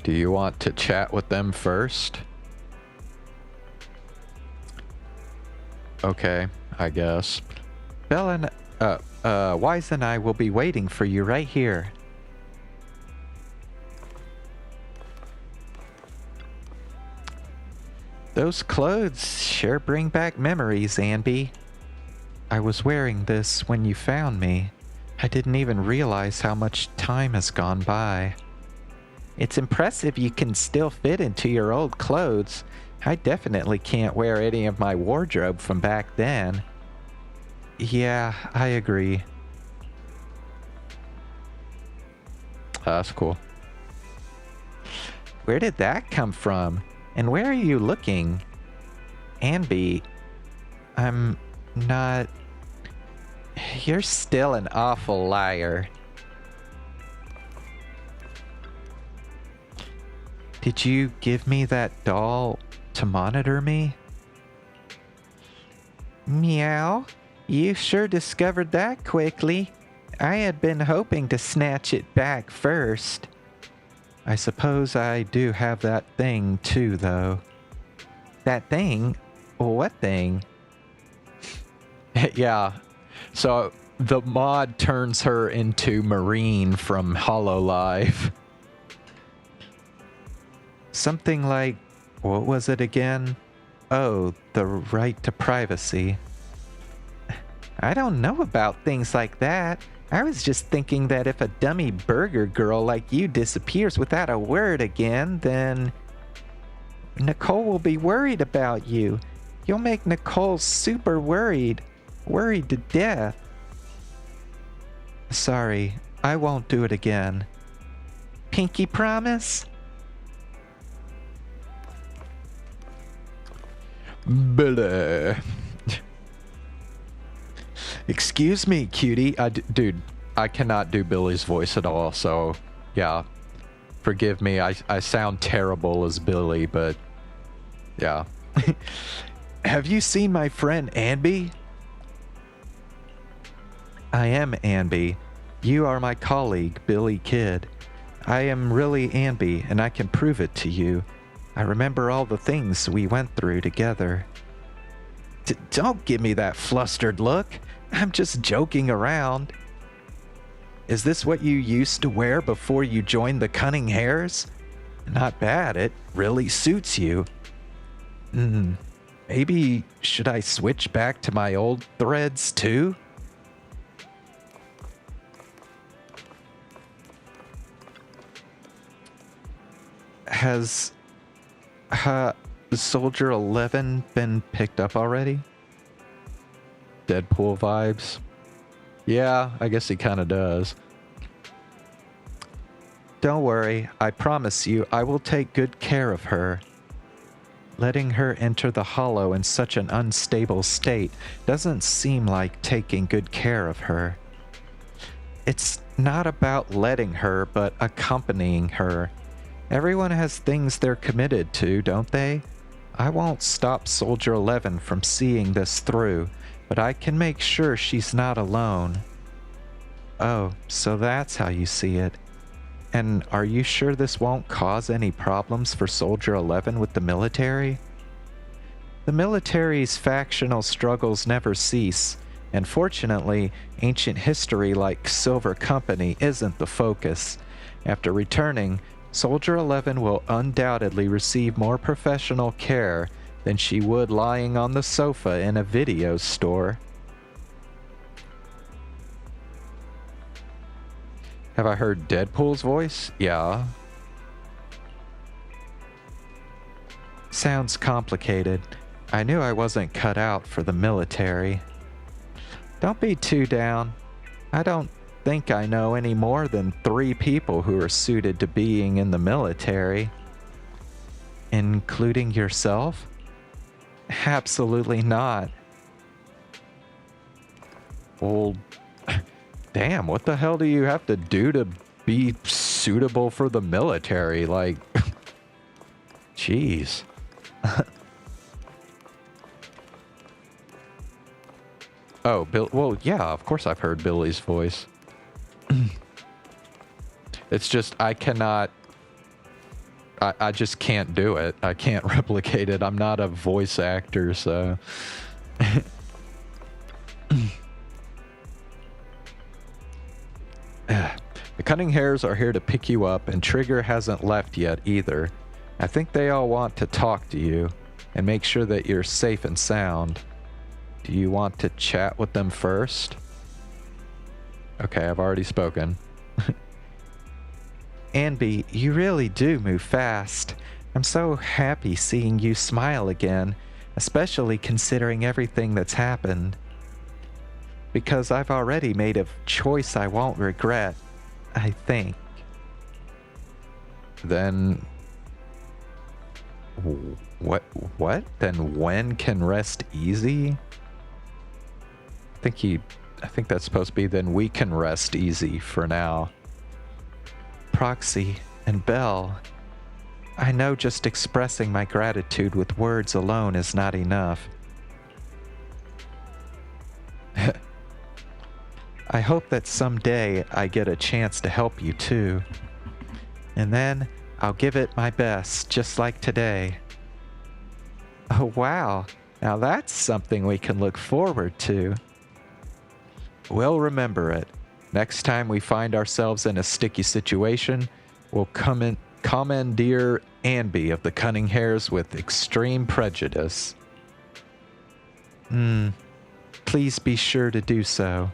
Do you want to chat with them first? Okay, I guess. Bella and, Wise and I will be waiting for you right here. Those clothes sure bring back memories, Anby. I was wearing this when you found me. I didn't even realize how much time has gone by. It's impressive you can still fit into your old clothes. I definitely can't wear any of my wardrobe from back then. Yeah, I agree. That's cool. Where did that come from? And where are you looking? Anby, I'm not... You're still an awful liar. Did you give me that doll to monitor me? Meow. You sure discovered that quickly. I had been hoping to snatch it back first. I suppose I do have that thing too, though. That thing? What thing? Yeah. So the mod turns her into Marine from HoloLive. Something like, what was it again? Oh, the right to privacy. I don't know about things like that. I was just thinking that if a dummy burger girl like you disappears without a word again, then Nicole will be worried about you. You'll make Nicole super worried. Worried to death. Sorry, I won't do it again. Pinky promise? Blah. Excuse me, cutie. Dude, I cannot do Billy's voice at all, so yeah. Forgive me, I sound terrible as Billy, but yeah. Have you seen my friend Anby? I am Anby. You are my colleague, Billy Kid. I am really Anby, and I can prove it to you. I remember all the things we went through together. Don't give me that flustered look. I'm just joking around. Is this what you used to wear before you joined the Cunning Hares? Not bad, it really suits you. Maybe should I switch back to my old threads too? Has Soldier 11 been picked up already? Deadpool vibes. Yeah, I guess he kind of does. Don't worry, I promise you I will take good care of her. Letting her enter the hollow in such an unstable state doesn't seem like taking good care of her. It's not about letting her, but accompanying her. Everyone has things they're committed to, don't they? I won't stop Soldier 11 from seeing this through, but I can make sure she's not alone. Oh, so that's how you see it. And are you sure this won't cause any problems for Soldier 11 with the military? The military's factional struggles never cease, and fortunately, ancient history like Silver Company isn't the focus. After returning, Soldier 11 will undoubtedly receive more professional care than she would lying on the sofa in a video store. Have I heard Deadpool's voice? Yeah. Sounds complicated. I knew I wasn't cut out for the military. Don't be too down. I don't think I know any more than 3 people who are suited to being in the military. Including yourself? Absolutely not. Well, damn, what the hell do you have to do to be suitable for the military? Like, jeez. Oh, Bill. Well, yeah, of course I've heard Billy's voice. It's just, I cannot. I just can't do it. I can't replicate it. I'm not a voice actor, so. The Cunning Hares are here to pick you up, and Trigger hasn't left yet either. I think they all want to talk to you and make sure that you're safe and sound. Do you want to chat with them first? Okay, I've already spoken. Anby, you really do move fast. I'm so happy seeing you smile again, especially considering everything that's happened. Because I've already made a choice I won't regret, I think. Then... What? Then when can rest easy? I think that's supposed to be then we can rest easy for now. Proxy and Belle. I know just expressing my gratitude with words alone is not enough. I hope that someday I get a chance to help you too. And then I'll give it my best, just like today. Oh wow, now that's something we can look forward to. We'll remember it. Next time we find ourselves in a sticky situation, we'll commandeer Anby of the Cunning Hares with extreme prejudice. Please be sure to do so.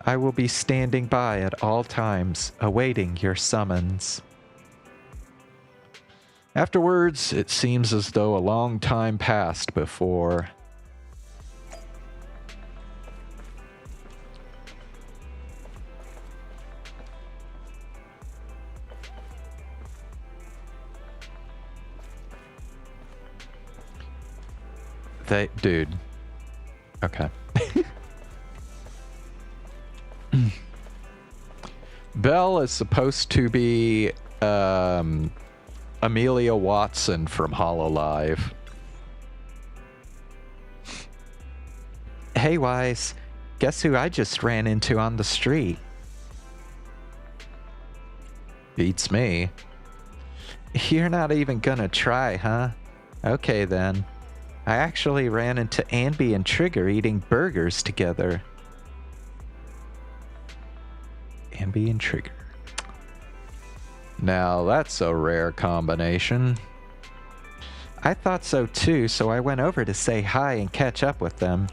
I will be standing by at all times, awaiting your summons. Afterwards, it seems as though a long time passed before... Dude. Okay. Belle is supposed to be Amelia Watson from HoloLive. Hey, Wise. Guess who I just ran into on the street? Beats me. You're not even gonna try, huh? Okay then. I actually ran into Anby and Trigger eating burgers together. Anby and Trigger. Now that's a rare combination. I thought so too, so I went over to say hi and catch up with them.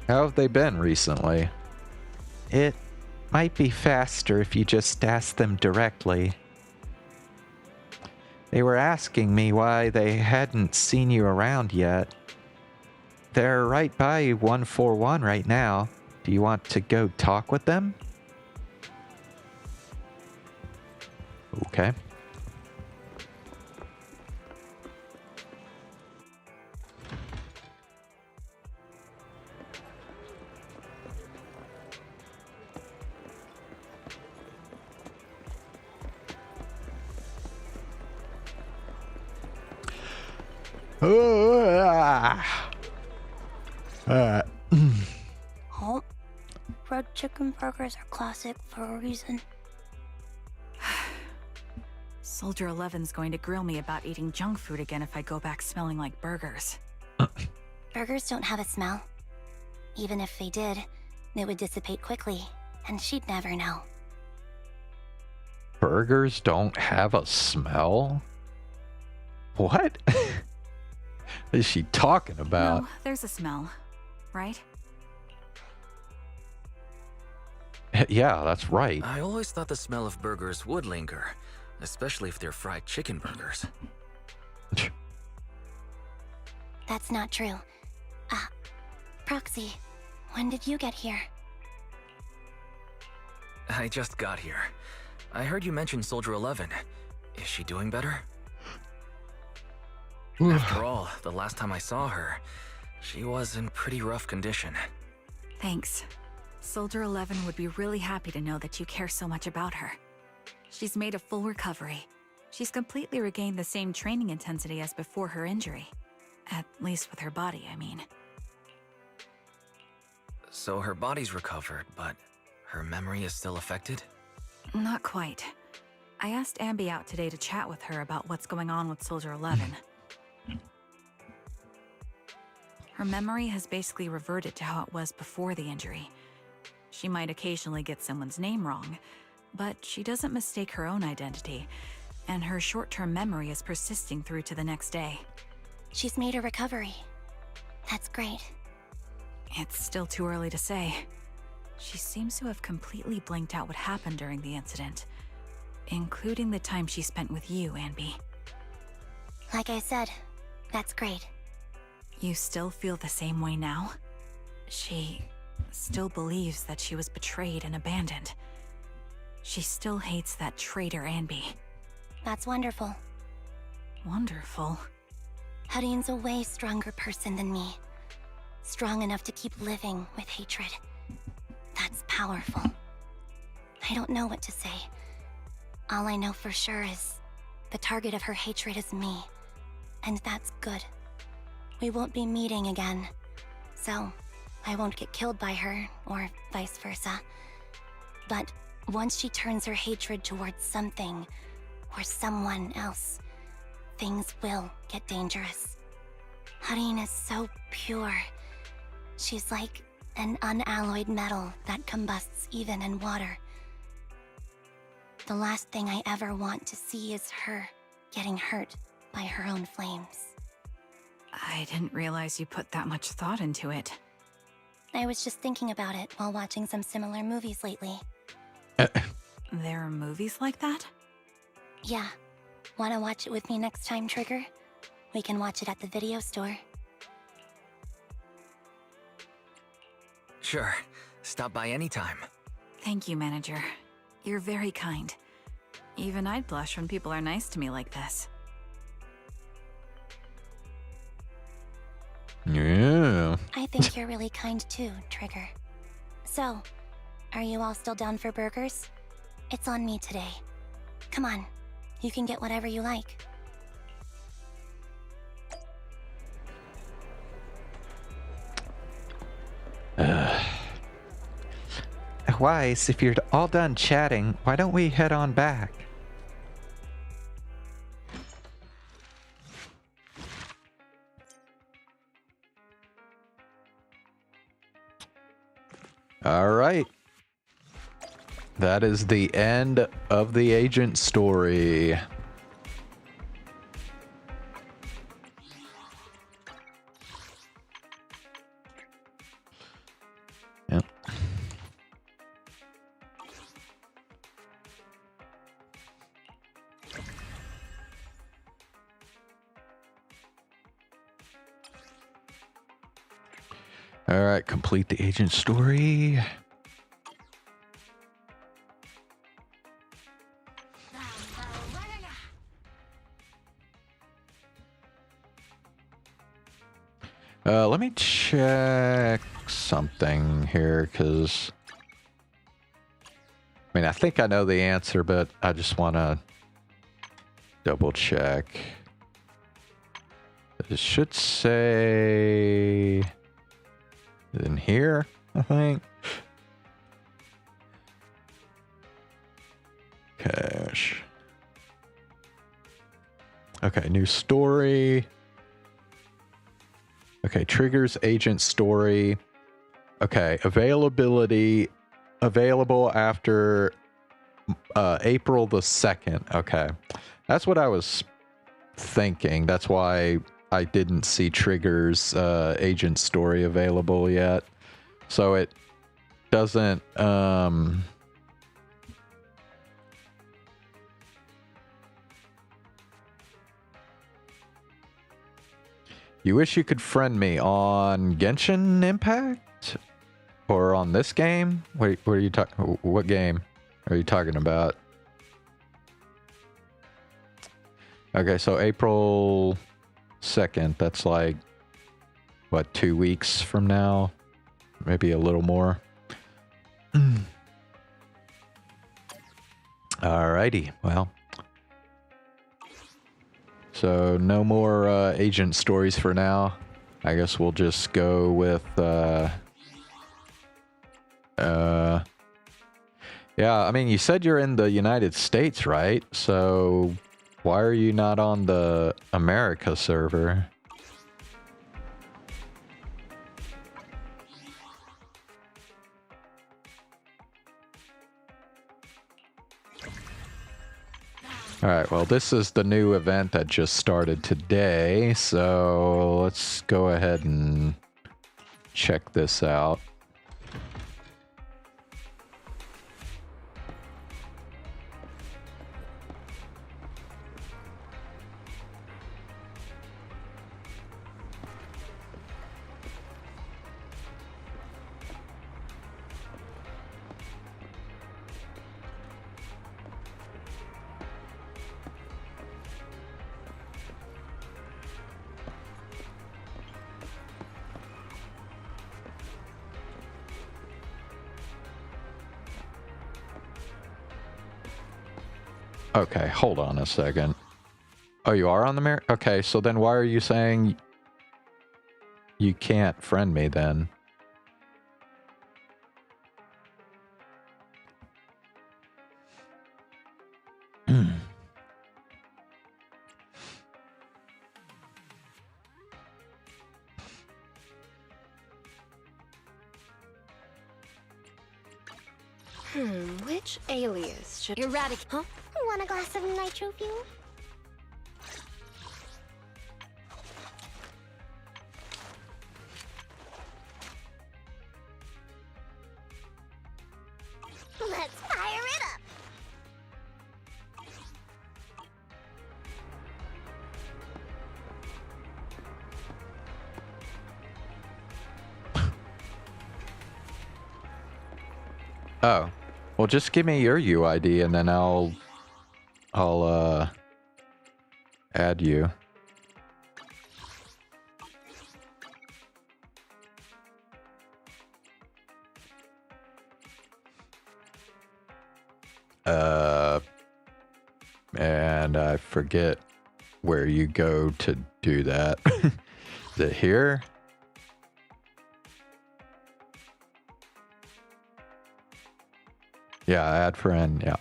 How have they been recently? It might be faster if you just ask them directly. They were asking me why they hadn't seen you around yet. They're right by 141 right now. Do you want to go talk with them? Okay. Oh, red chicken burgers are classic for a reason. Soldier 11's going to grill me about eating junk food again if I go back smelling like burgers. Burgers don't have a smell. Even if they did, it would dissipate quickly, and she'd never know. Burgers don't have a smell? What is she talking about? No, there's a smell, right? Yeah, that's right. I always thought the smell of burgers would linger, especially if they're fried chicken burgers. That's not true. Proxy, when did you get here? I just got here. I heard you mention Soldier 11. Is she doing better? After all, the last time I saw her, she was in pretty rough condition. Thanks. Soldier 11 would be really happy to know that you care so much about her. She's made a full recovery. She's completely regained the same training intensity as before her injury. At least with her body, I mean. So her body's recovered, but her memory is still affected? Not quite. I asked Anby out today to chat with her about what's going on with Soldier 11. Her memory has basically reverted to how it was before the injury. She might occasionally get someone's name wrong, but she doesn't mistake her own identity, and her short-term memory is persisting through to the next day. She's made a recovery. That's great. It's still too early to say. She seems to have completely blanked out what happened during the incident, including the time she spent with you, Anby. Like I said, that's great. You still feel the same way now? She still believes that she was betrayed and abandoned. She still hates that traitor Anby. That's wonderful. Wonderful? Hudeen's a way stronger person than me. Strong enough to keep living with hatred. That's powerful. I don't know what to say. All I know for sure is the target of her hatred is me. And that's good. We won't be meeting again. So, I won't get killed by her, or vice versa. But once she turns her hatred towards something, or someone else, things will get dangerous. Hudeen is so pure. She's like an unalloyed metal that combusts even in water. The last thing I ever want to see is her getting hurt by her own flames. I didn't realize you put that much thought into it. I was just thinking about it while watching some similar movies lately. There are movies like that? Yeah. Wanna watch it with me next time, Trigger? We can watch it at the video store. Sure. Stop by anytime. Thank you, Manager. You're very kind. Even I'd blush when people are nice to me like this. Yeah. I think you're really kind too, Trigger. So, are you all still down for burgers? It's on me today. Come on, you can get whatever you like. twice. If you're all done chatting, why don't we head on back? All right. That is the end of the agent story. Yep. All right, complete the agent story. Let me check something here, because I mean, I think I know the answer, but I just want to double check. It should say in here, I think. Cache. Okay, new story. Okay, triggers agent story. Okay, availability available after April the 2nd. Okay, that's what I was thinking. That's why I didn't see triggers agent story available yet. So it doesn't You wish you could friend me on Genshin Impact? Or on this game? Wait, what are you talking? What game are you talking about? Okay, so April 2nd, that's like, what, 2 weeks from now? Maybe a little more. Alrighty, well. So no more agent stories for now. I guess we'll just go with yeah, I mean, you said you're in the United States, right? So why are you not on the America server? Alright, well, this is the new event that just started today, so let's go ahead and check this out. Okay, hold on a second. Oh, you are on the mirror? Okay, so then why are you saying you can't friend me then? Which alias should Eradicate? Huh? Want a glass of nitro fuel? Let's fire it up! Oh, well, just give me your UID and then I'll add you. And I forget where you go to do that. Is it here? Yeah, add friend, yeah.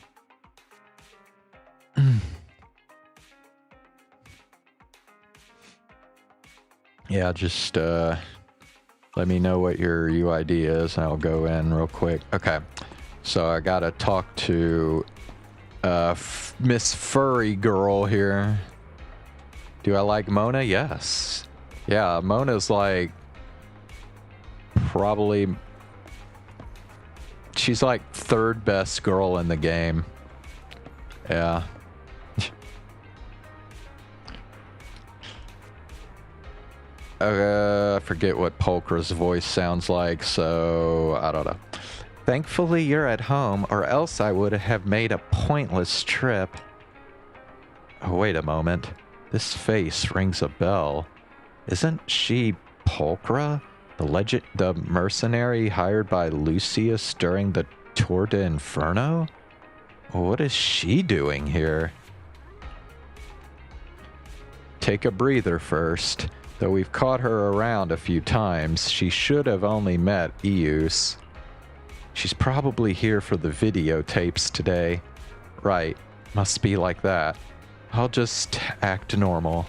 Yeah, just let me know what your UID is and I'll go in real quick. Okay, so I gotta talk to Miss Furry Girl here. Do I like Mona? Yes. Yeah, Mona's like probably... She's like third best girl in the game. Yeah. I forget what Polkra's voice sounds like, so I don't know. Thankfully you're at home, or else I would have made a pointless trip. Oh, wait a moment. This face rings a bell. Isn't she Polkra? The mercenary hired by Lucius during the Tour de Inferno? What is she doing here? Take a breather first. Though we've caught her around a few times, she should have only met Eus. She's probably here for the videotapes today. Right, must be like that. I'll just act normal.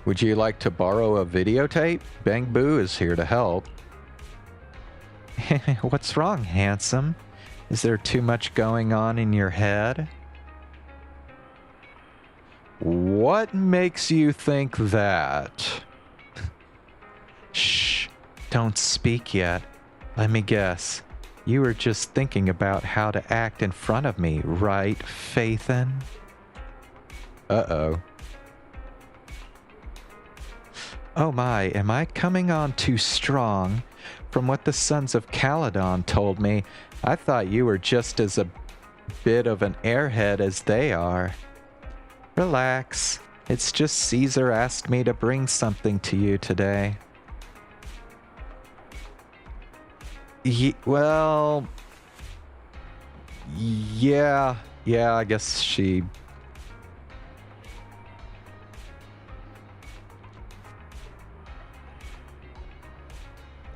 Would you like to borrow a videotape? Bang Boo is here to help. What's wrong, handsome? Is there too much going on in your head? What makes you think that? Shh, don't speak yet. Let me guess. You were just thinking about how to act in front of me, right, Faithin? Uh-oh. Oh my, am I coming on too strong? From what the Sons of Caledon told me, I thought you were just as a bit of an airhead as they are. Relax. It's just Caesar asked me to bring something to you today. Well... Yeah, I guess she...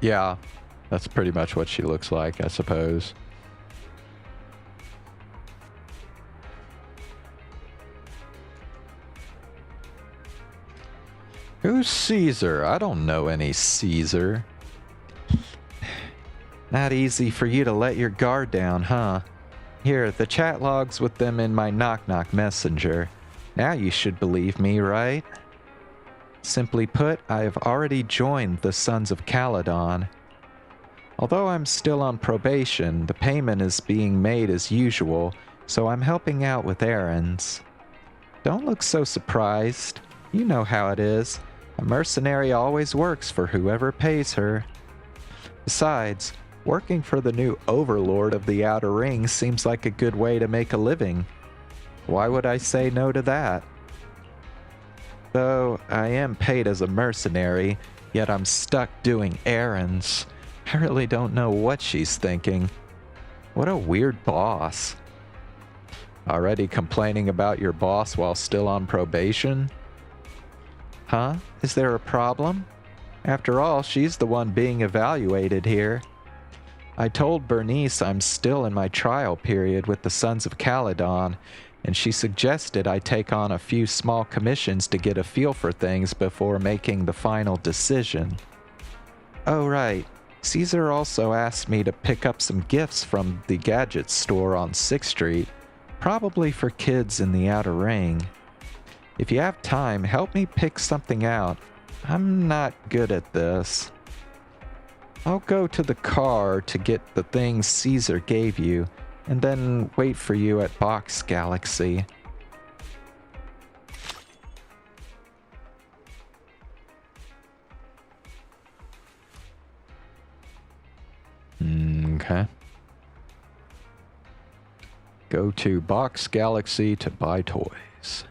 Yeah, that's pretty much what she looks like, I suppose. Who's Caesar? I don't know any Caesar. Not easy for you to let your guard down, huh? Here, the chat logs with them in my knock-knock messenger. Now you should believe me, right? Simply put, I have already joined the Sons of Caledon. Although I'm still on probation, the payment is being made as usual, so I'm helping out with errands. Don't look so surprised. You know how it is. A mercenary always works for whoever pays her. Besides, working for the new overlord of the Outer Ring seems like a good way to make a living. Why would I say no to that? Though I am paid as a mercenary, yet I'm stuck doing errands. I really don't know what she's thinking. What a weird boss. Already complaining about your boss while still on probation? Huh? Is there a problem? After all, she's the one being evaluated here. I told Bernice I'm still in my trial period with the Sons of Caledon, and she suggested I take on a few small commissions to get a feel for things before making the final decision. Oh right, Caesar also asked me to pick up some gifts from the gadget store on 6th Street, probably for kids in the Outer Ring. If you have time, help me pick something out. I'm not good at this. I'll go to the car to get the things Caesar gave you, and then wait for you at Box Galaxy. Okay. Go to Box Galaxy to buy toys.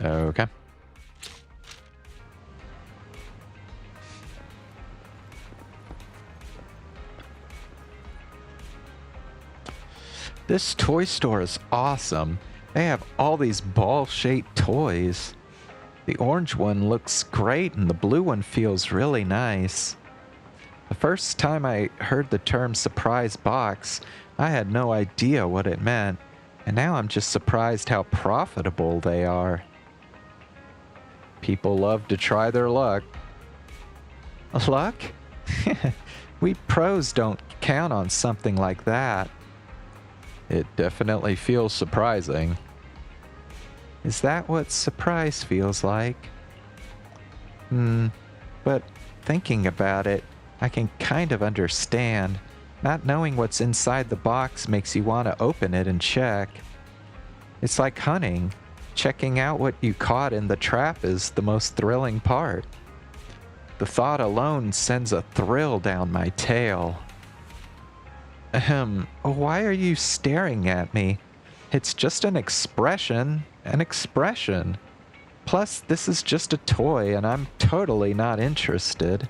Okay. This toy store is awesome. They have all these ball-shaped toys. The orange one looks great and the blue one feels really nice. The first time I heard the term surprise box, I had no idea what it meant, and now I'm just surprised how profitable they are. People love to try their luck. Luck? We pros don't count on something like that. It definitely feels surprising. Is that what surprise feels like? But thinking about it, I can kind of understand. Not knowing what's inside the box makes you want to open it and check. It's like hunting. Checking out what you caught in the trap is the most thrilling part. The thought alone sends a thrill down my tail. Why are you staring at me? It's just an expression. An expression. Plus, this is just a toy and I'm totally not interested.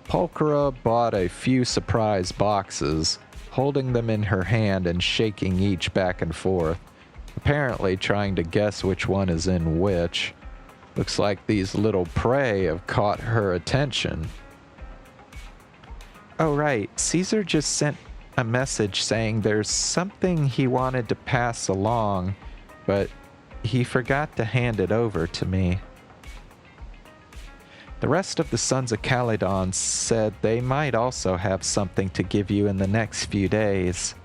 Pulchra bought a few surprise boxes, holding them in her hand and shaking each back and forth, apparently trying to guess which one is in which. Looks like these little prey have caught her attention. Oh right, Caesar just sent a message saying there's something he wanted to pass along, but he forgot to hand it over to me. The rest of the Sons of Caledon said they might also have something to give you in the next few days.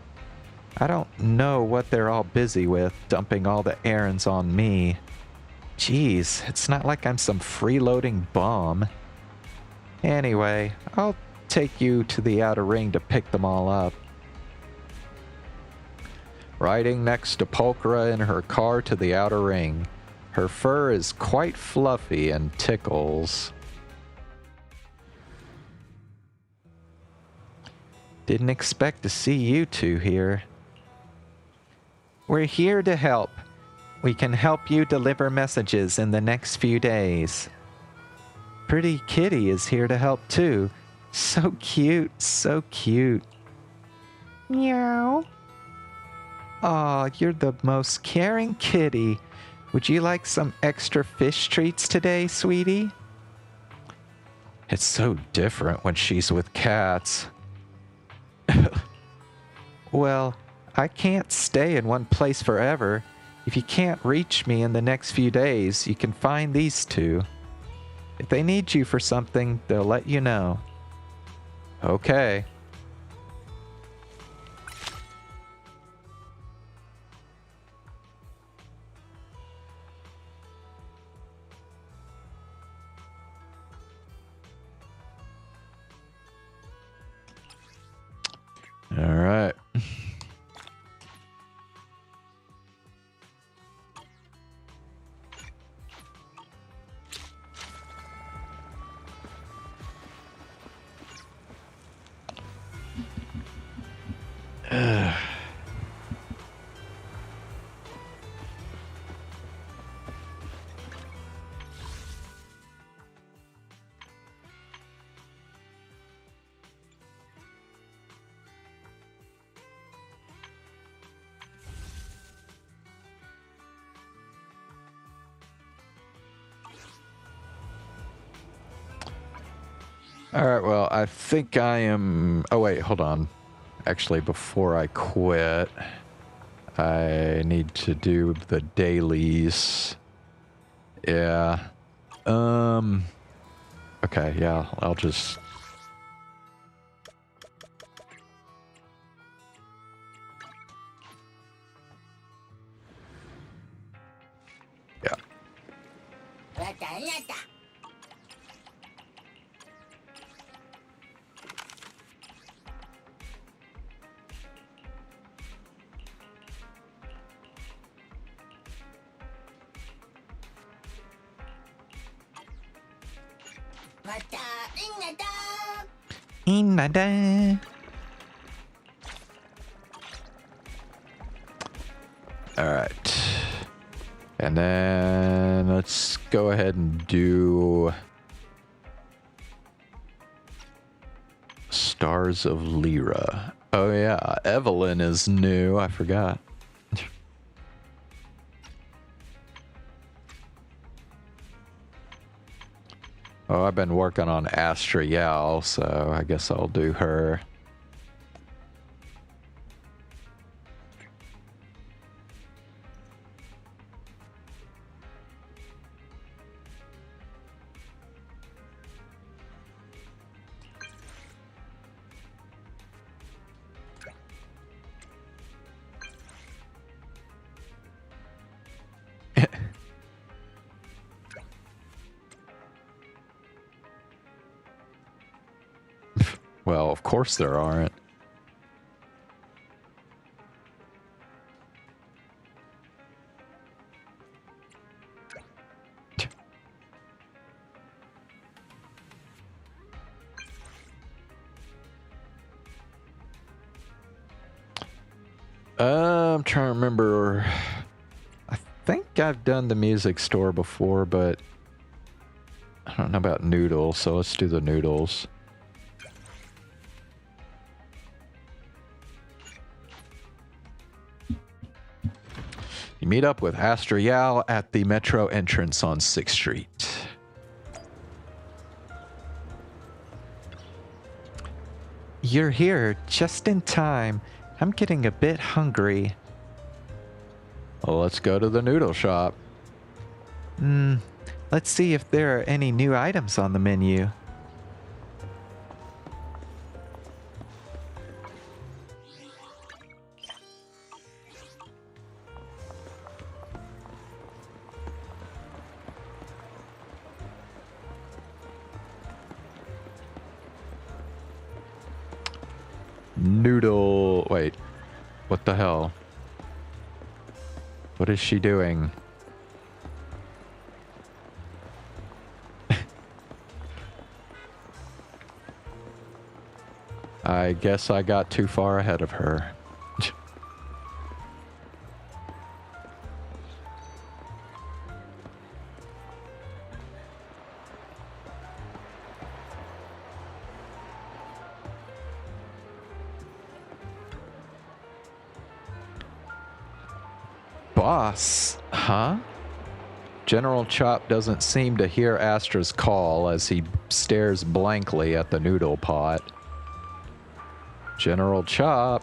I don't know what they're all busy with, dumping all the errands on me. Jeez, it's not like I'm some freeloading bum. Anyway, I'll take you to the outer ring to pick them all up. Riding next to Pulchra in her car to the outer ring. Her fur is quite fluffy and tickles. Didn't expect to see you two here. We're here to help. We can help you deliver messages in the next few days. Pretty Kitty is here to help too. So cute, so cute. Meow. Aw, you're the most caring kitty. Would you like some extra fish treats today, sweetie? It's so different when she's with cats. Well, I can't stay in one place forever. If you can't reach me in the next few days, you can find these two. If they need you for something, they'll let you know. Okay. All right. All right, well, I think I am... Oh, wait, hold on. Actually, before I quit, I need to do the dailies. Yeah. Okay, yeah, I'll just... Yeah. Inada. All right. And then let's go ahead and do Stars of Lyra. Oh yeah, Evelyn is new. I forgot. Oh, I've been working on Astriel, so I guess I'll do her. Well, of course there aren't. I'm trying to remember. I think I've done the music store before, but I don't know about noodles, so let's do the noodles. You meet up with Astriel at the metro entrance on 6th Street. You're here just in time. I'm getting a bit hungry. Well, let's go to the noodle shop. Let's see if there are any new items on the menu. Noodle... Wait. What the hell? What is she doing? I guess I got too far ahead of her. Boss, huh? General Chop doesn't seem to hear Astra's call as he stares blankly at the noodle pot. General Chop.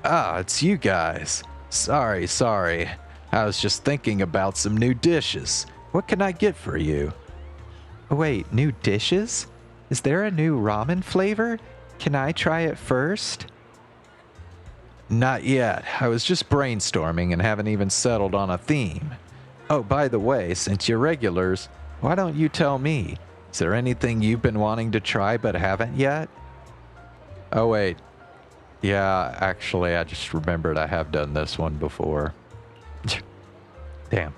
Ah, it's you guys. Sorry. I was just thinking about some new dishes. What can I get for you? Wait, new dishes? Is there a new ramen flavor? Can I try it first? Not yet. I was just brainstorming and haven't even settled on a theme. Oh, by the way, since you're regulars, why don't you tell me? Is there anything you've been wanting to try but haven't yet? Oh, wait. Yeah, actually, I just remembered I have done this one before. Damn.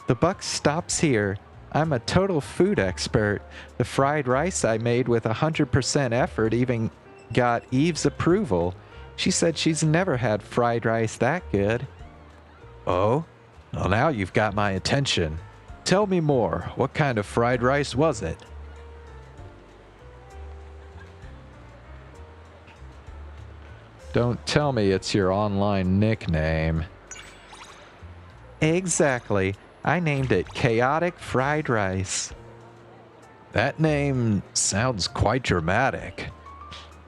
The buck stops here. I'm a total food expert. The fried rice I made with 100% effort even got Eve's approval. She said she's never had fried rice that good. Oh? Well, now you've got my attention. Tell me more. What kind of fried rice was it? Don't tell me it's your online nickname. Exactly. I named it Chaotic Fried Rice. That name sounds quite dramatic.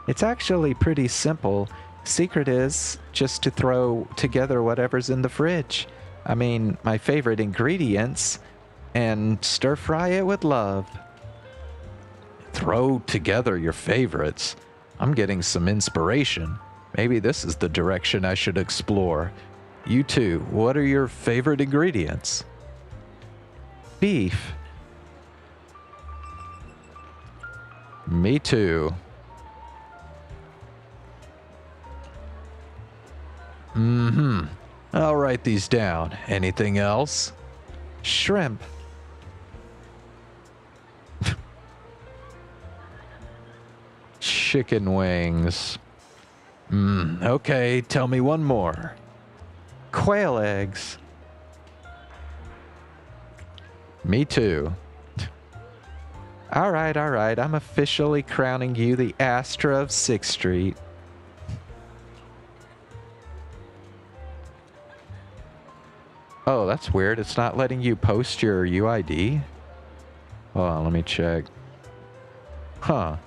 It's actually pretty simple. Secret is just to throw together whatever's in the fridge. I mean, my favorite ingredients, and stir fry it with love. Throw together your favorites. I'm getting some inspiration. Maybe this is the direction I should explore. You two, what are your favorite ingredients? Beef. Me too. I'll write these down. Anything else? Shrimp. Chicken wings. Okay, tell me one more. Quail eggs. All right, all right. I'm officially crowning you the Astra of 6th Street. Oh, that's weird. It's not letting you post your UID? Hold on, let me check. Huh.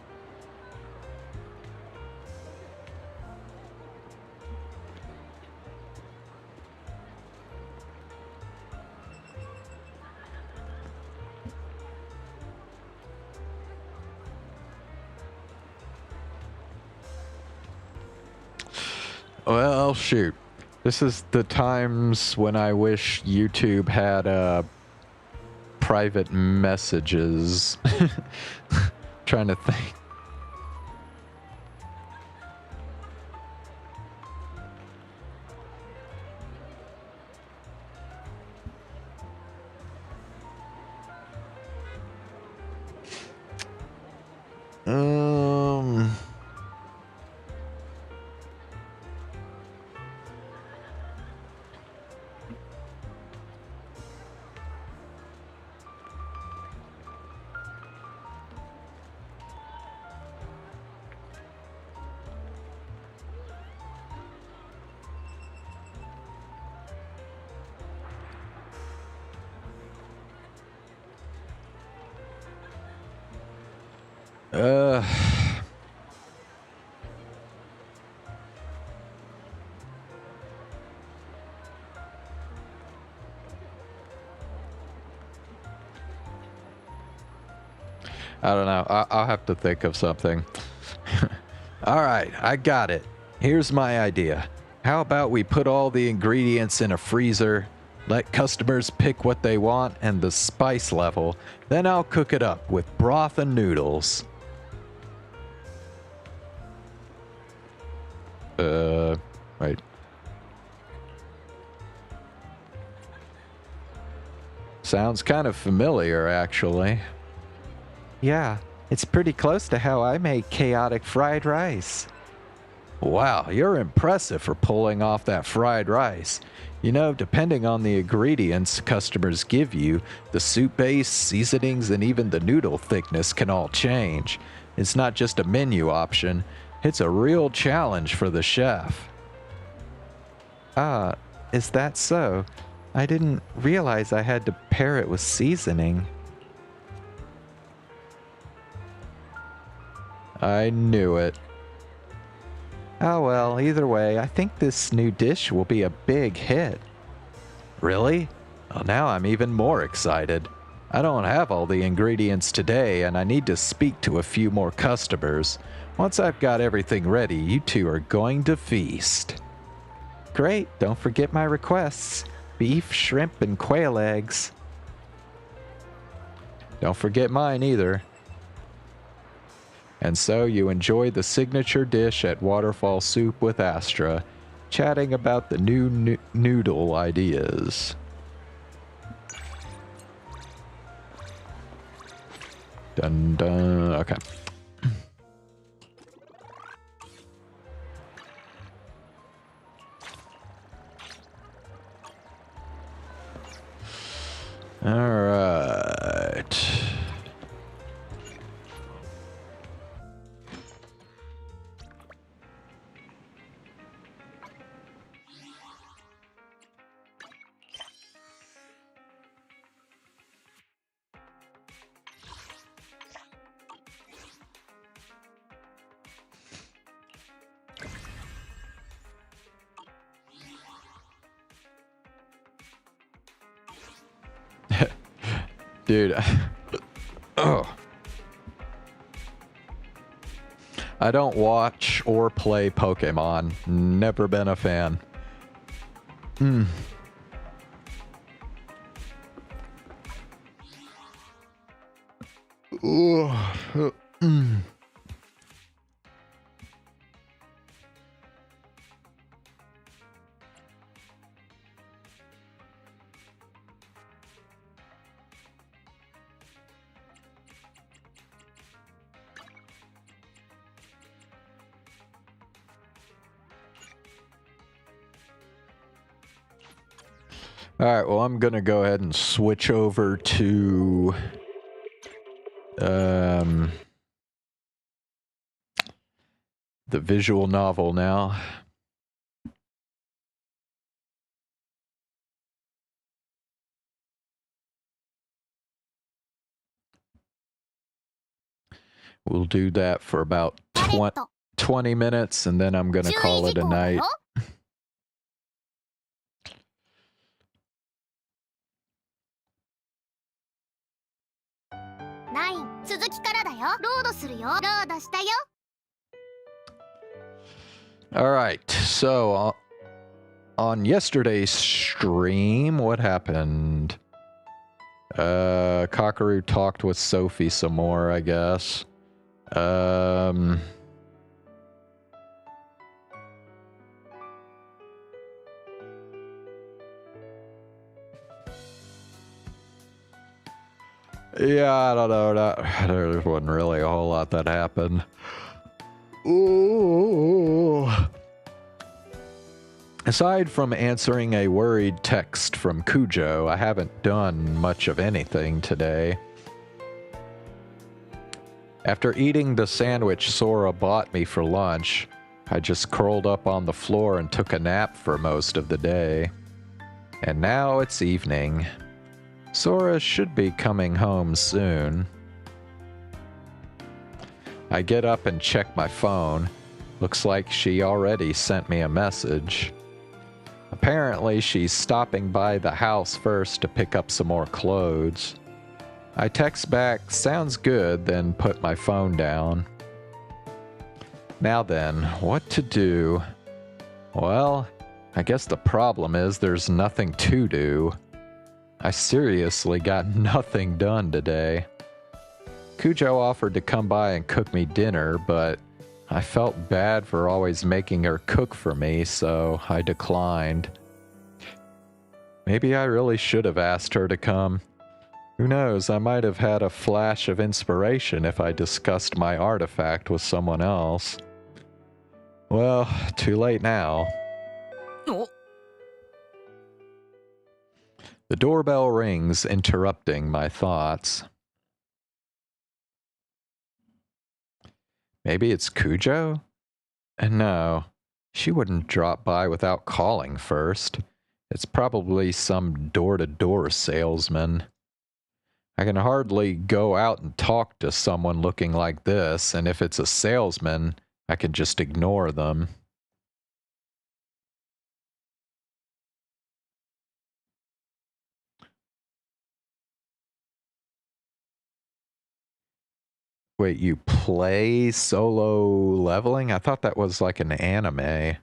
Well, shoot. This is the times when I wish YouTube had private messages. Trying to think. I don't know. I'll have to think of something. All right, I got it. Here's my idea. How about we put all the ingredients in a freezer, let customers pick what they want and the spice level, then I'll cook it up with broth and noodles. Right. Sounds kind of familiar, actually. Yeah, it's pretty close to how I make chaotic fried rice. Wow, you're impressive for pulling off that fried rice. You know, depending on the ingredients customers give you, the soup base, seasonings, and even the noodle thickness can all change. It's not just a menu option, it's a real challenge for the chef. Ah, is that so? I didn't realize I had to pair it with seasoning. I knew it. Oh well, either way, I think this new dish will be a big hit. Really? Well, now I'm even more excited. I don't have all the ingredients today, and I need to speak to a few more customers. Once I've got everything ready, you two are going to feast. Great, don't forget my requests. Beef, shrimp, and quail eggs. Don't forget mine either. And so you enjoy the signature dish at Waterfall Soup with Astra, chatting about the new noodle ideas. Dun dun. Okay. All right. Dude, oh. I don't watch or play Pokemon. Never been a fan. All right, well, I'm going to go ahead and switch over to The visual novel now. We'll do that for about 20 minutes, and then I'm going to call it a night. 続きからだよ。ロードするよ。ロードしたよ。 All right, so on yesterday's stream, what happened? Kakaru talked with Sophie some more, I guess. Yeah, I don't know. There wasn't really a whole lot that happened. Ooh. Aside from answering a worried text from Kujo, I haven't done much of anything today. After eating the sandwich Sora bought me for lunch, I just curled up on the floor and took a nap for most of the day. And now it's evening. Sora should be coming home soon. I get up and check my phone. Looks like she already sent me a message. Apparently, she's stopping by the house first to pick up some more clothes. I text back, sounds good, then put my phone down. Now then, what to do? Well, I guess the problem is there's nothing to do. I seriously got nothing done today. Kujo offered to come by and cook me dinner, but I felt bad for always making her cook for me, so I declined. Maybe I really should have asked her to come. Who knows, I might have had a flash of inspiration if I discussed my artifact with someone else. Well, too late now. The doorbell rings, interrupting my thoughts. Maybe it's Kujo? No, she wouldn't drop by without calling first. It's probably some door-to-door salesman. I can hardly go out and talk to someone looking like this, and if it's a salesman, I can just ignore them. Wait, you play solo leveling? I thought that was like an anime.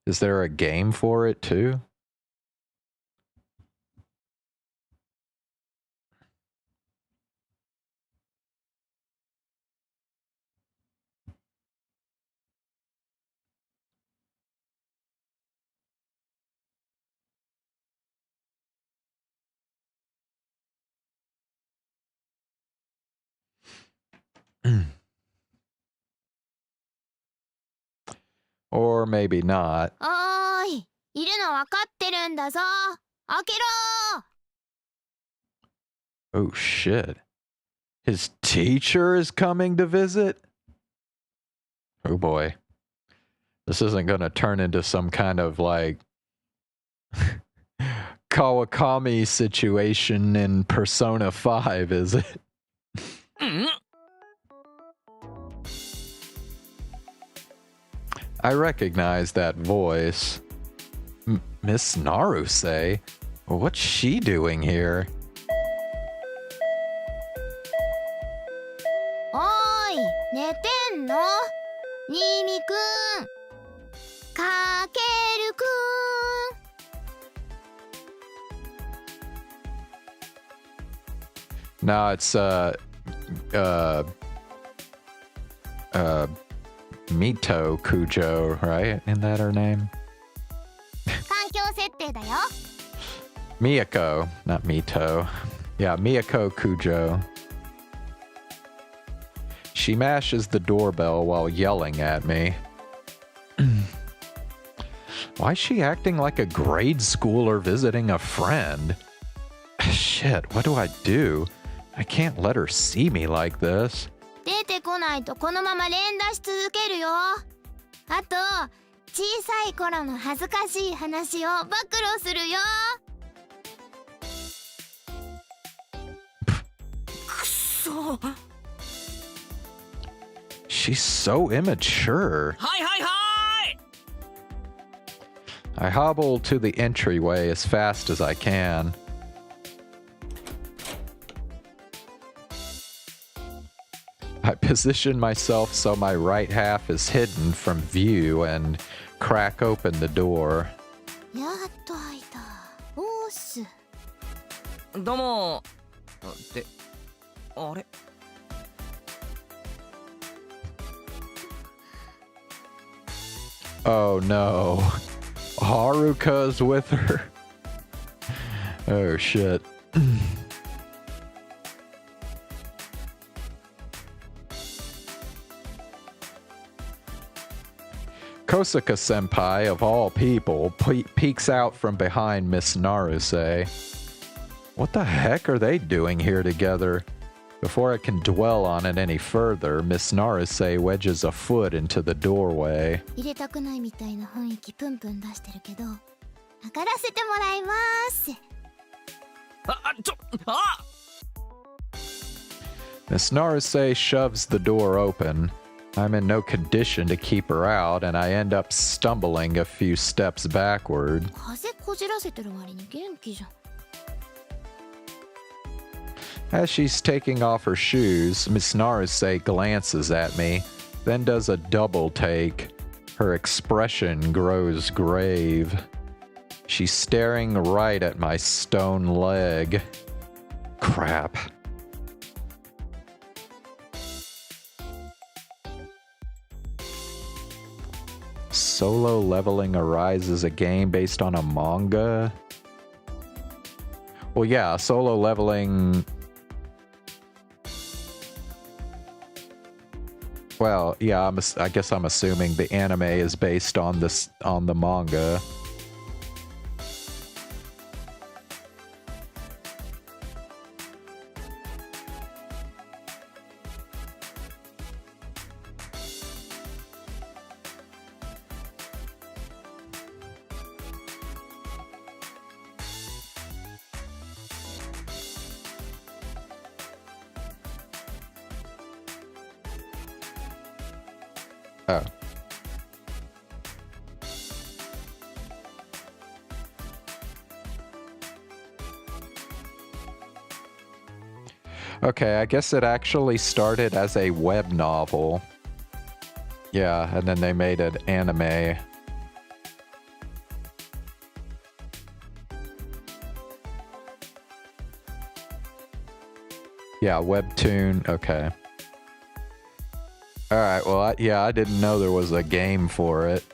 Is there a game for it too? Or maybe not. おーい、いるの分かってるんだぞ。開けろ。 Oh shit. His teacher is coming to visit? Oh boy. This isn't gonna turn into some kind of like Kawakami situation in Persona 5, is it? I recognize that voice. Miss Naruse? What's she doing here? おーい、寝てんの？ニミくん。かけるくん。 No, it's Mito Kujo, right? Isn't that her name? 環境設定だよ。 Miyako, not Mito. Yeah, Miyako Kujo. She mashes the doorbell while yelling at me. Why is she acting like a grade schooler visiting a friend? Shit, what do I do? I can't let her see me like this. 出てこないとこのまま連打し続けるよ。あと、小さい頃の恥ずかしい話を暴露するよ。くそ。 She's so immature. Hi, hi, hi! I hobble to the entryway as fast as I can. I position myself so my right half is hidden from view and crack open the door. やっと開いた。おーす。どうも。って、あれ Oh no. Haruka's with her. Oh shit. Kosaka senpai, of all people, peeks out from behind Miss Naruse. What the heck are they doing here together? Before I can dwell on it any further, Miss Naruse wedges a foot into the doorway. 入れたくないみたいな雰囲気プンプン出してるけど、上がらせてもらいます。Miss Naruse shoves the door open. I'm in no condition to keep her out, and I end up stumbling a few steps backward. 風こじらせてる割に元気じゃん。 As she's taking off her shoes, Miss Naruse glances at me, then does a double take. Her expression grows grave. She's staring right at my stone leg. Crap. Solo Leveling Arises, a game based on a manga? Well, yeah, Solo Leveling... Well, yeah, I guess I'm assuming the anime is based on the manga. Oh. Okay, I guess it actually started as a web novel. Yeah, and then they made an anime. Yeah, webtoon. Okay. All right, well, I didn't know there was a game for it.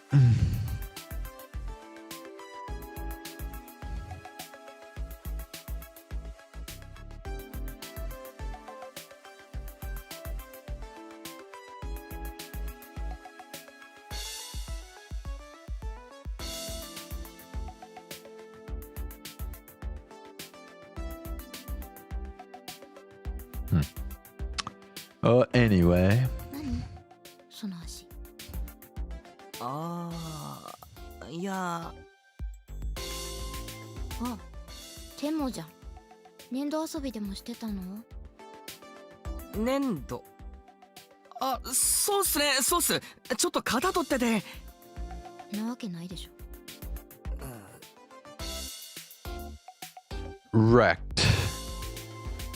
Anyway. その足。ああ、いや。あ、テモじゃん。粘土遊びでもしてたの？粘土。あ、そうっすね、そうっす。ちょっと肩取ってて。なわけないでしょ。Wrecked.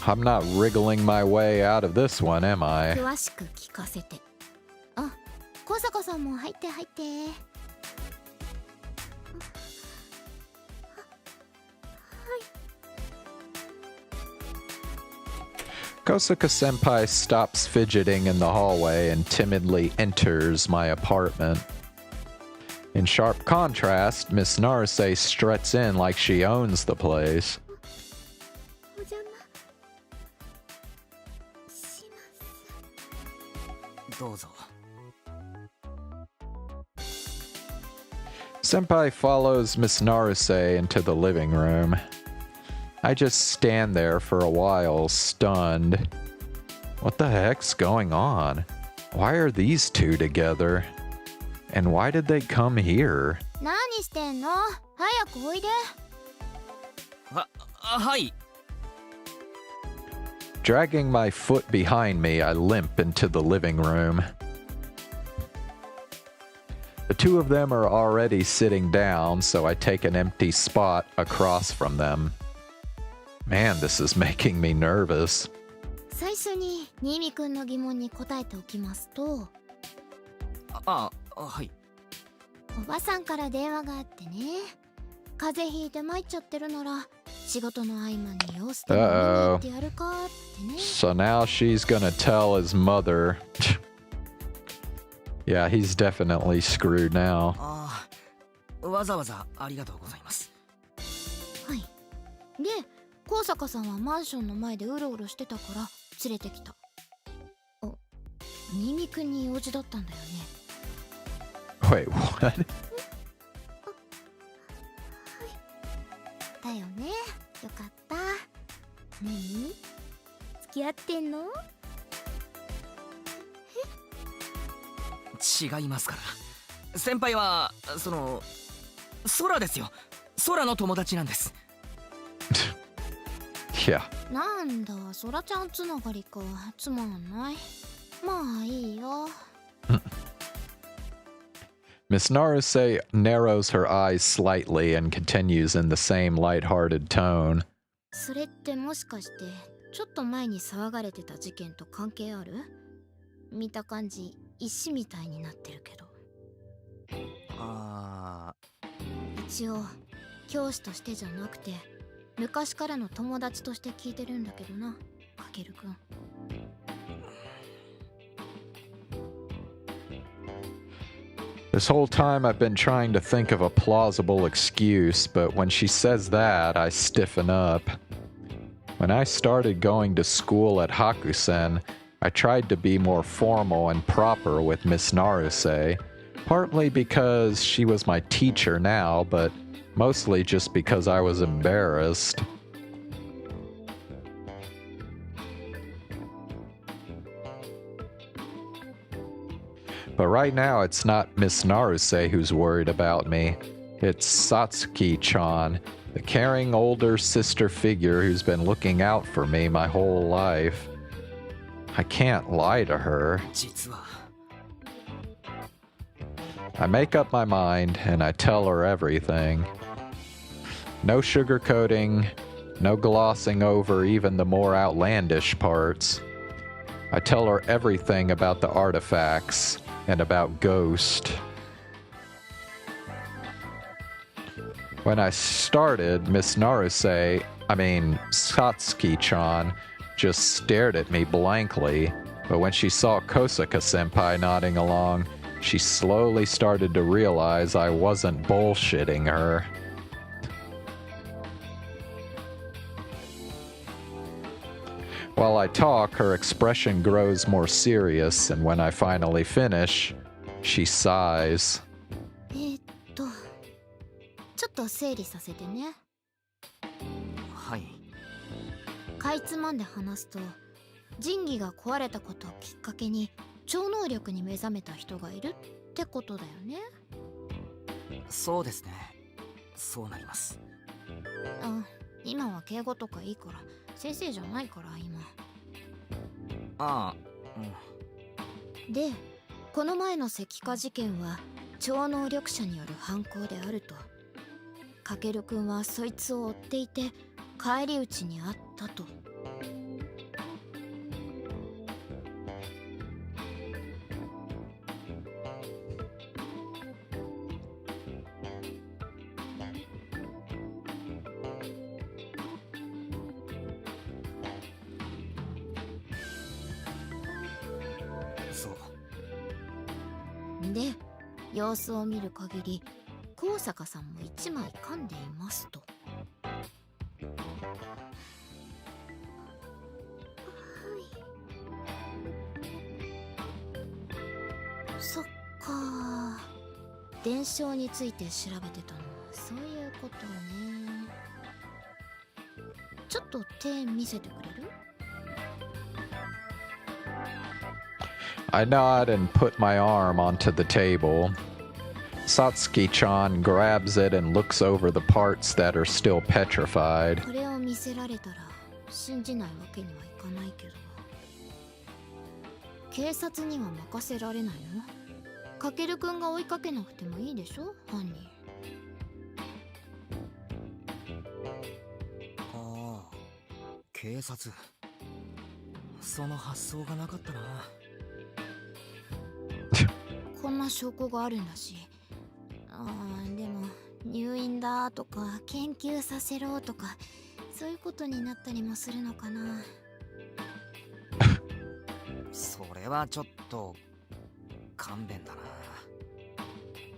I'm not wriggling my way out of this one, am I? 詳しく聞かせて。あ、小坂さんも入って入って。Kosaka senpai stops fidgeting in the hallway and timidly enters my apartment. In sharp contrast, Miss Naruse struts in like she owns the place. お邪魔します。どうぞ。Senpai follows Miss Naruse into the living room. I just stand there for a while, stunned. What the heck's going on? Why are these two together? And why did they come here? 何してんの？早くおいで。はい。Dragging my foot behind me, I limp into the living room. The two of them are already sitting down, so I take an empty spot across from them. Man, this is making me nervous. 最初に新見くんの疑問に答えておきますと、はい。おばさんから電話があってね、風邪ひいて参っちゃってるなら仕事の合間に様子でも見に行ってやるかってね。So now she's gonna tell his mother. Yeah, he's definitely screwed now. わざわざありがとうございます。はい。で、高坂さんはマンションの前でうろうろしてたから連れてきた。新見くんに用事だったんだよね。Wait, what? だよね。よかった。何？付き合ってんの？違いますから。先輩は空ですよ。空の友達なんです。Yeah. なんだ、空ちゃんつながりか。つまんない。まあいいよ。Miss Naruse narrows her eyes slightly and continues in the same light-hearted tone. それってもしかしてちょっと前に騒がれてた事件と関係ある？見た感じ石みたいになってるけど。一応教師としてじゃなくて昔からの友達として聞いてるんだけどな、かけるくん。This whole time I've been trying to think of a plausible excuse, but when she says that, I stiffen up. When I started going to school at Hakusen, I tried to be more formal and proper with Miss Naruse, partly because she was my teacher now, but mostly just because I was embarrassed. But right now, it's not Miss Naruse who's worried about me. It's Satsuki-chan, the caring older sister figure who's been looking out for me my whole life. I can't lie to her. I make up my mind and I tell her everything. No sugarcoating, no glossing over even the more outlandish parts. I tell her everything about the artifacts and about Ghost. When I started, Miss Naruse, Satsuki-chan, just stared at me blankly, but when she saw Kosaka-senpai nodding along, she slowly started to realize I wasn't bullshitting her. While I talk, her expression grows more serious, and when I finally finish, she sighs. ちょっと整理させてね。はい。かいつまんで話すと、神器が壊れたことをきっかけに超能力に目覚めた人がいるってことだよね。そうですね。そうなります。今は敬語とかいいから、先生じゃないから今。で、この前の石化事件は超能力者による犯行であると。かけるくんはそいつを追っていて返り討ちにあったと。で、様子を見る限り高坂さんも一枚噛んでいますと。そっか、伝承について調べてたのはそういうことね。ちょっと手見せてくれる？ I nod and put my arm onto the table. Satsuki-chan grabs it and looks over the parts that are still petrified. これを見せられたら信じないわけにはいかないけど。警察には任せられないの？かけるくんが追いかけなくてもいいでしょ、犯人。ああ、警察。その発想がなかったな。こんな証拠があるんだし。でも入院だとか研究させろとかそういうことになったりもするのかな。それはちょっと勘弁だな。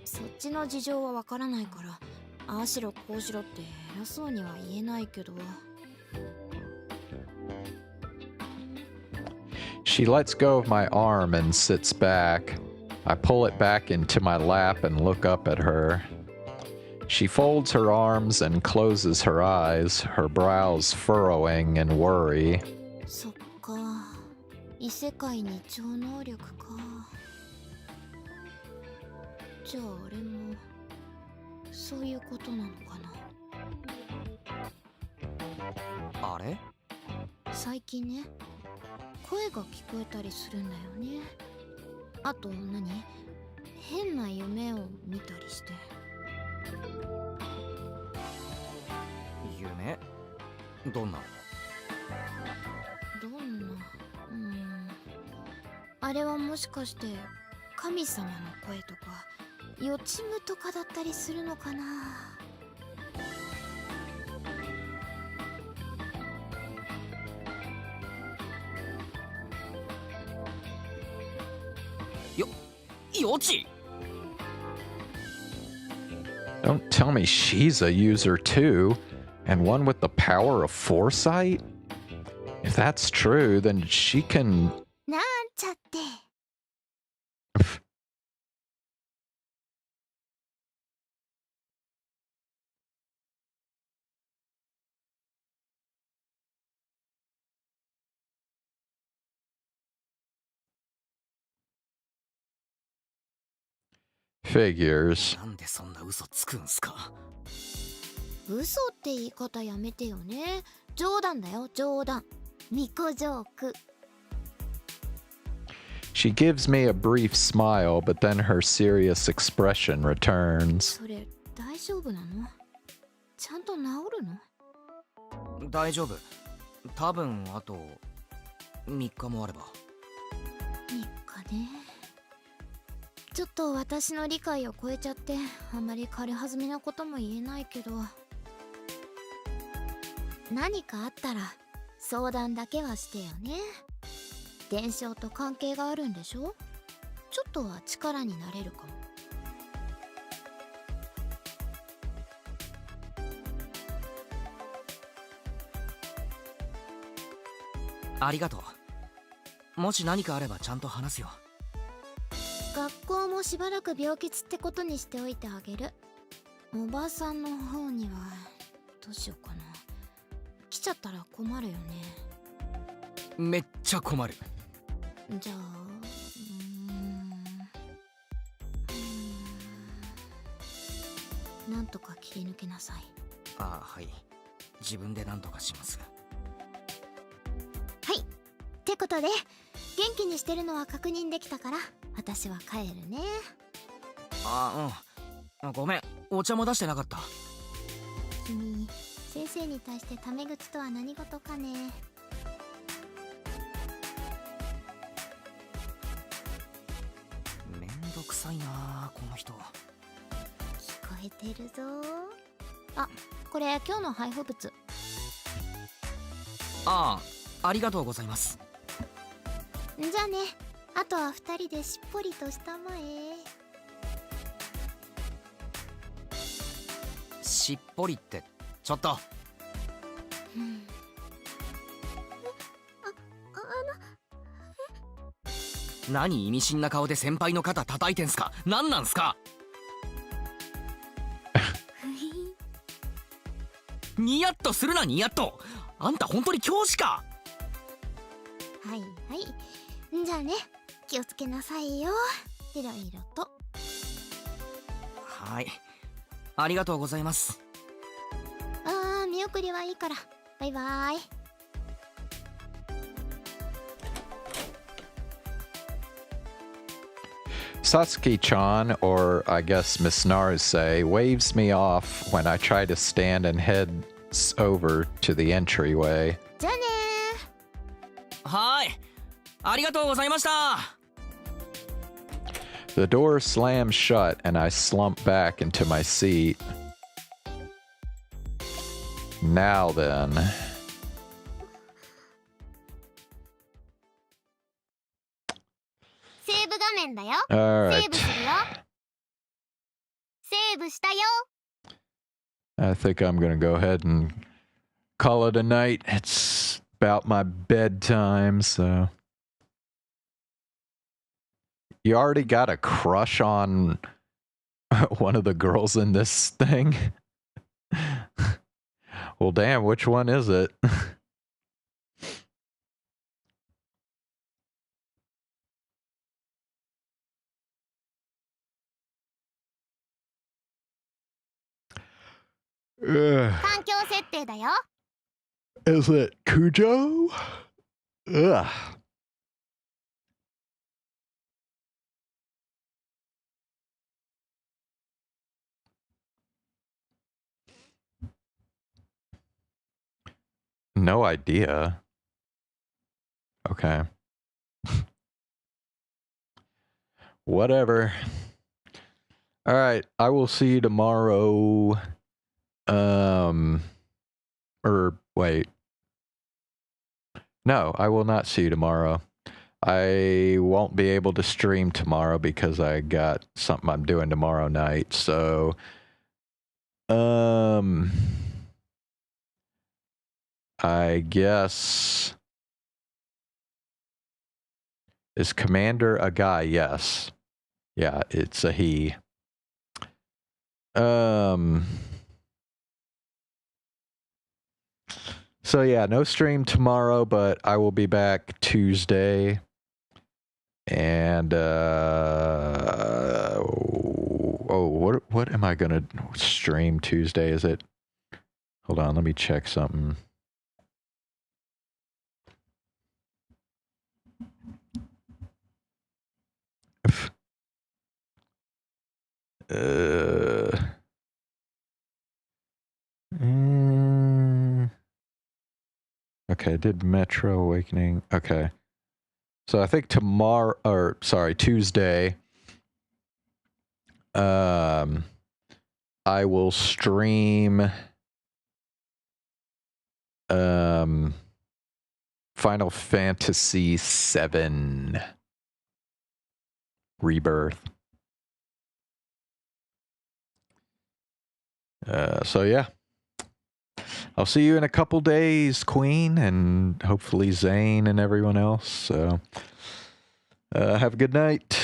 そっちの事情はわからないからああしろこうしろって偉そうには言えないけど。 She lets go of my arm and sits back. I pull it back into my lap and look up at her. She folds her arms and closes her eyes, her brows furrowing in worry. そっか、異世界に超能力か。じゃああれもそういうことなのかな。あれ？最近ね、声が聞こえたりするんだよね。あと変な夢を見たりして。夢？どんな？どんな？あれはもしかして神様の声とか予知夢とかだったりするのかな。予知？ Don't tell me she's a user too, and one with the power of foresight? If that's true, then she can... なんちゃって。Figures. なんでそんな嘘つくんすか？嘘って言い方やめてよね。冗談だよ、冗談。ミコジョーク。She gives me a brief smile, but then her serious expression returns. それ大丈夫なの？ちゃんと治るの？大丈夫。多分あと3日もあれば。3日ね。ちょっと私の理解を超えちゃってあまり軽はずみなことも言えないけど、何かあったら相談だけはしてよね。伝承と関係があるんでしょ？ちょっとは力になれるかも。ありがとう。もし何かあればちゃんと話すよ。学校もしばらく病欠ってことにしておいてあげる。おばさんの方にはどうしようかな。来ちゃったら困るよね。めっちゃ困る。じゃあなんとか切り抜けなさい。ああ、はい。自分で何とかします。はい。ってことで元気にしてるのは確認できたから私は帰るね。ああ、うん。ごめん、お茶も出してなかった。君、先生に対してタメ口とは何事かね。めんどくさいなこの人。聞こえてるぞ。あ、これ今日の配布物。ああ、ありがとうございます。じゃあね、あとは2人でしっぽりとしたまえ。しっぽりってちょっと。何意味深な顔で先輩の肩叩いてんすか？何なんすか？ニヤッとするなニヤッと。あんた本当に教師か。はいはい。じゃあね、気をつけなさいよ。いろいろと。はい。ありがとうございます。見送りはいいから。バイバイ。Satsuki-chan, or I guess Miss Naruse, waves me off when I try to stand and head over to the entryway. じゃあねー。はい。ありがとうございました。The door slams shut and I slump back into my seat. Now then. セーブ画面だよ。 Alright. セーブするよ。セーブしたよ。 I think I'm gonna go ahead and call it a night. It's about my bedtime, so. You already got a crush on one of the girls in this thing? Well, damn, which one is it? Ugh. 環境設定だよ。 Is it Cujo? Ugh. No idea. Okay. Whatever. All right, I will see you tomorrow. Or wait. No, I will not see you tomorrow. I won't be able to stream tomorrow because I got something I'm doing tomorrow night. So, I guess, is Commander a guy? Yes. Yeah, it's a he. So yeah, no stream tomorrow, but I will be back Tuesday. And what am I gonna stream Tuesday? Is it? Hold on, let me check something. Okay, I did Metro Awakening. Okay. So I think tomorrow, or sorry, Tuesday, I will stream Final Fantasy VII Rebirth. So yeah. I'll see you in a couple days, Queen, and hopefully Zane and everyone else. So have a good night.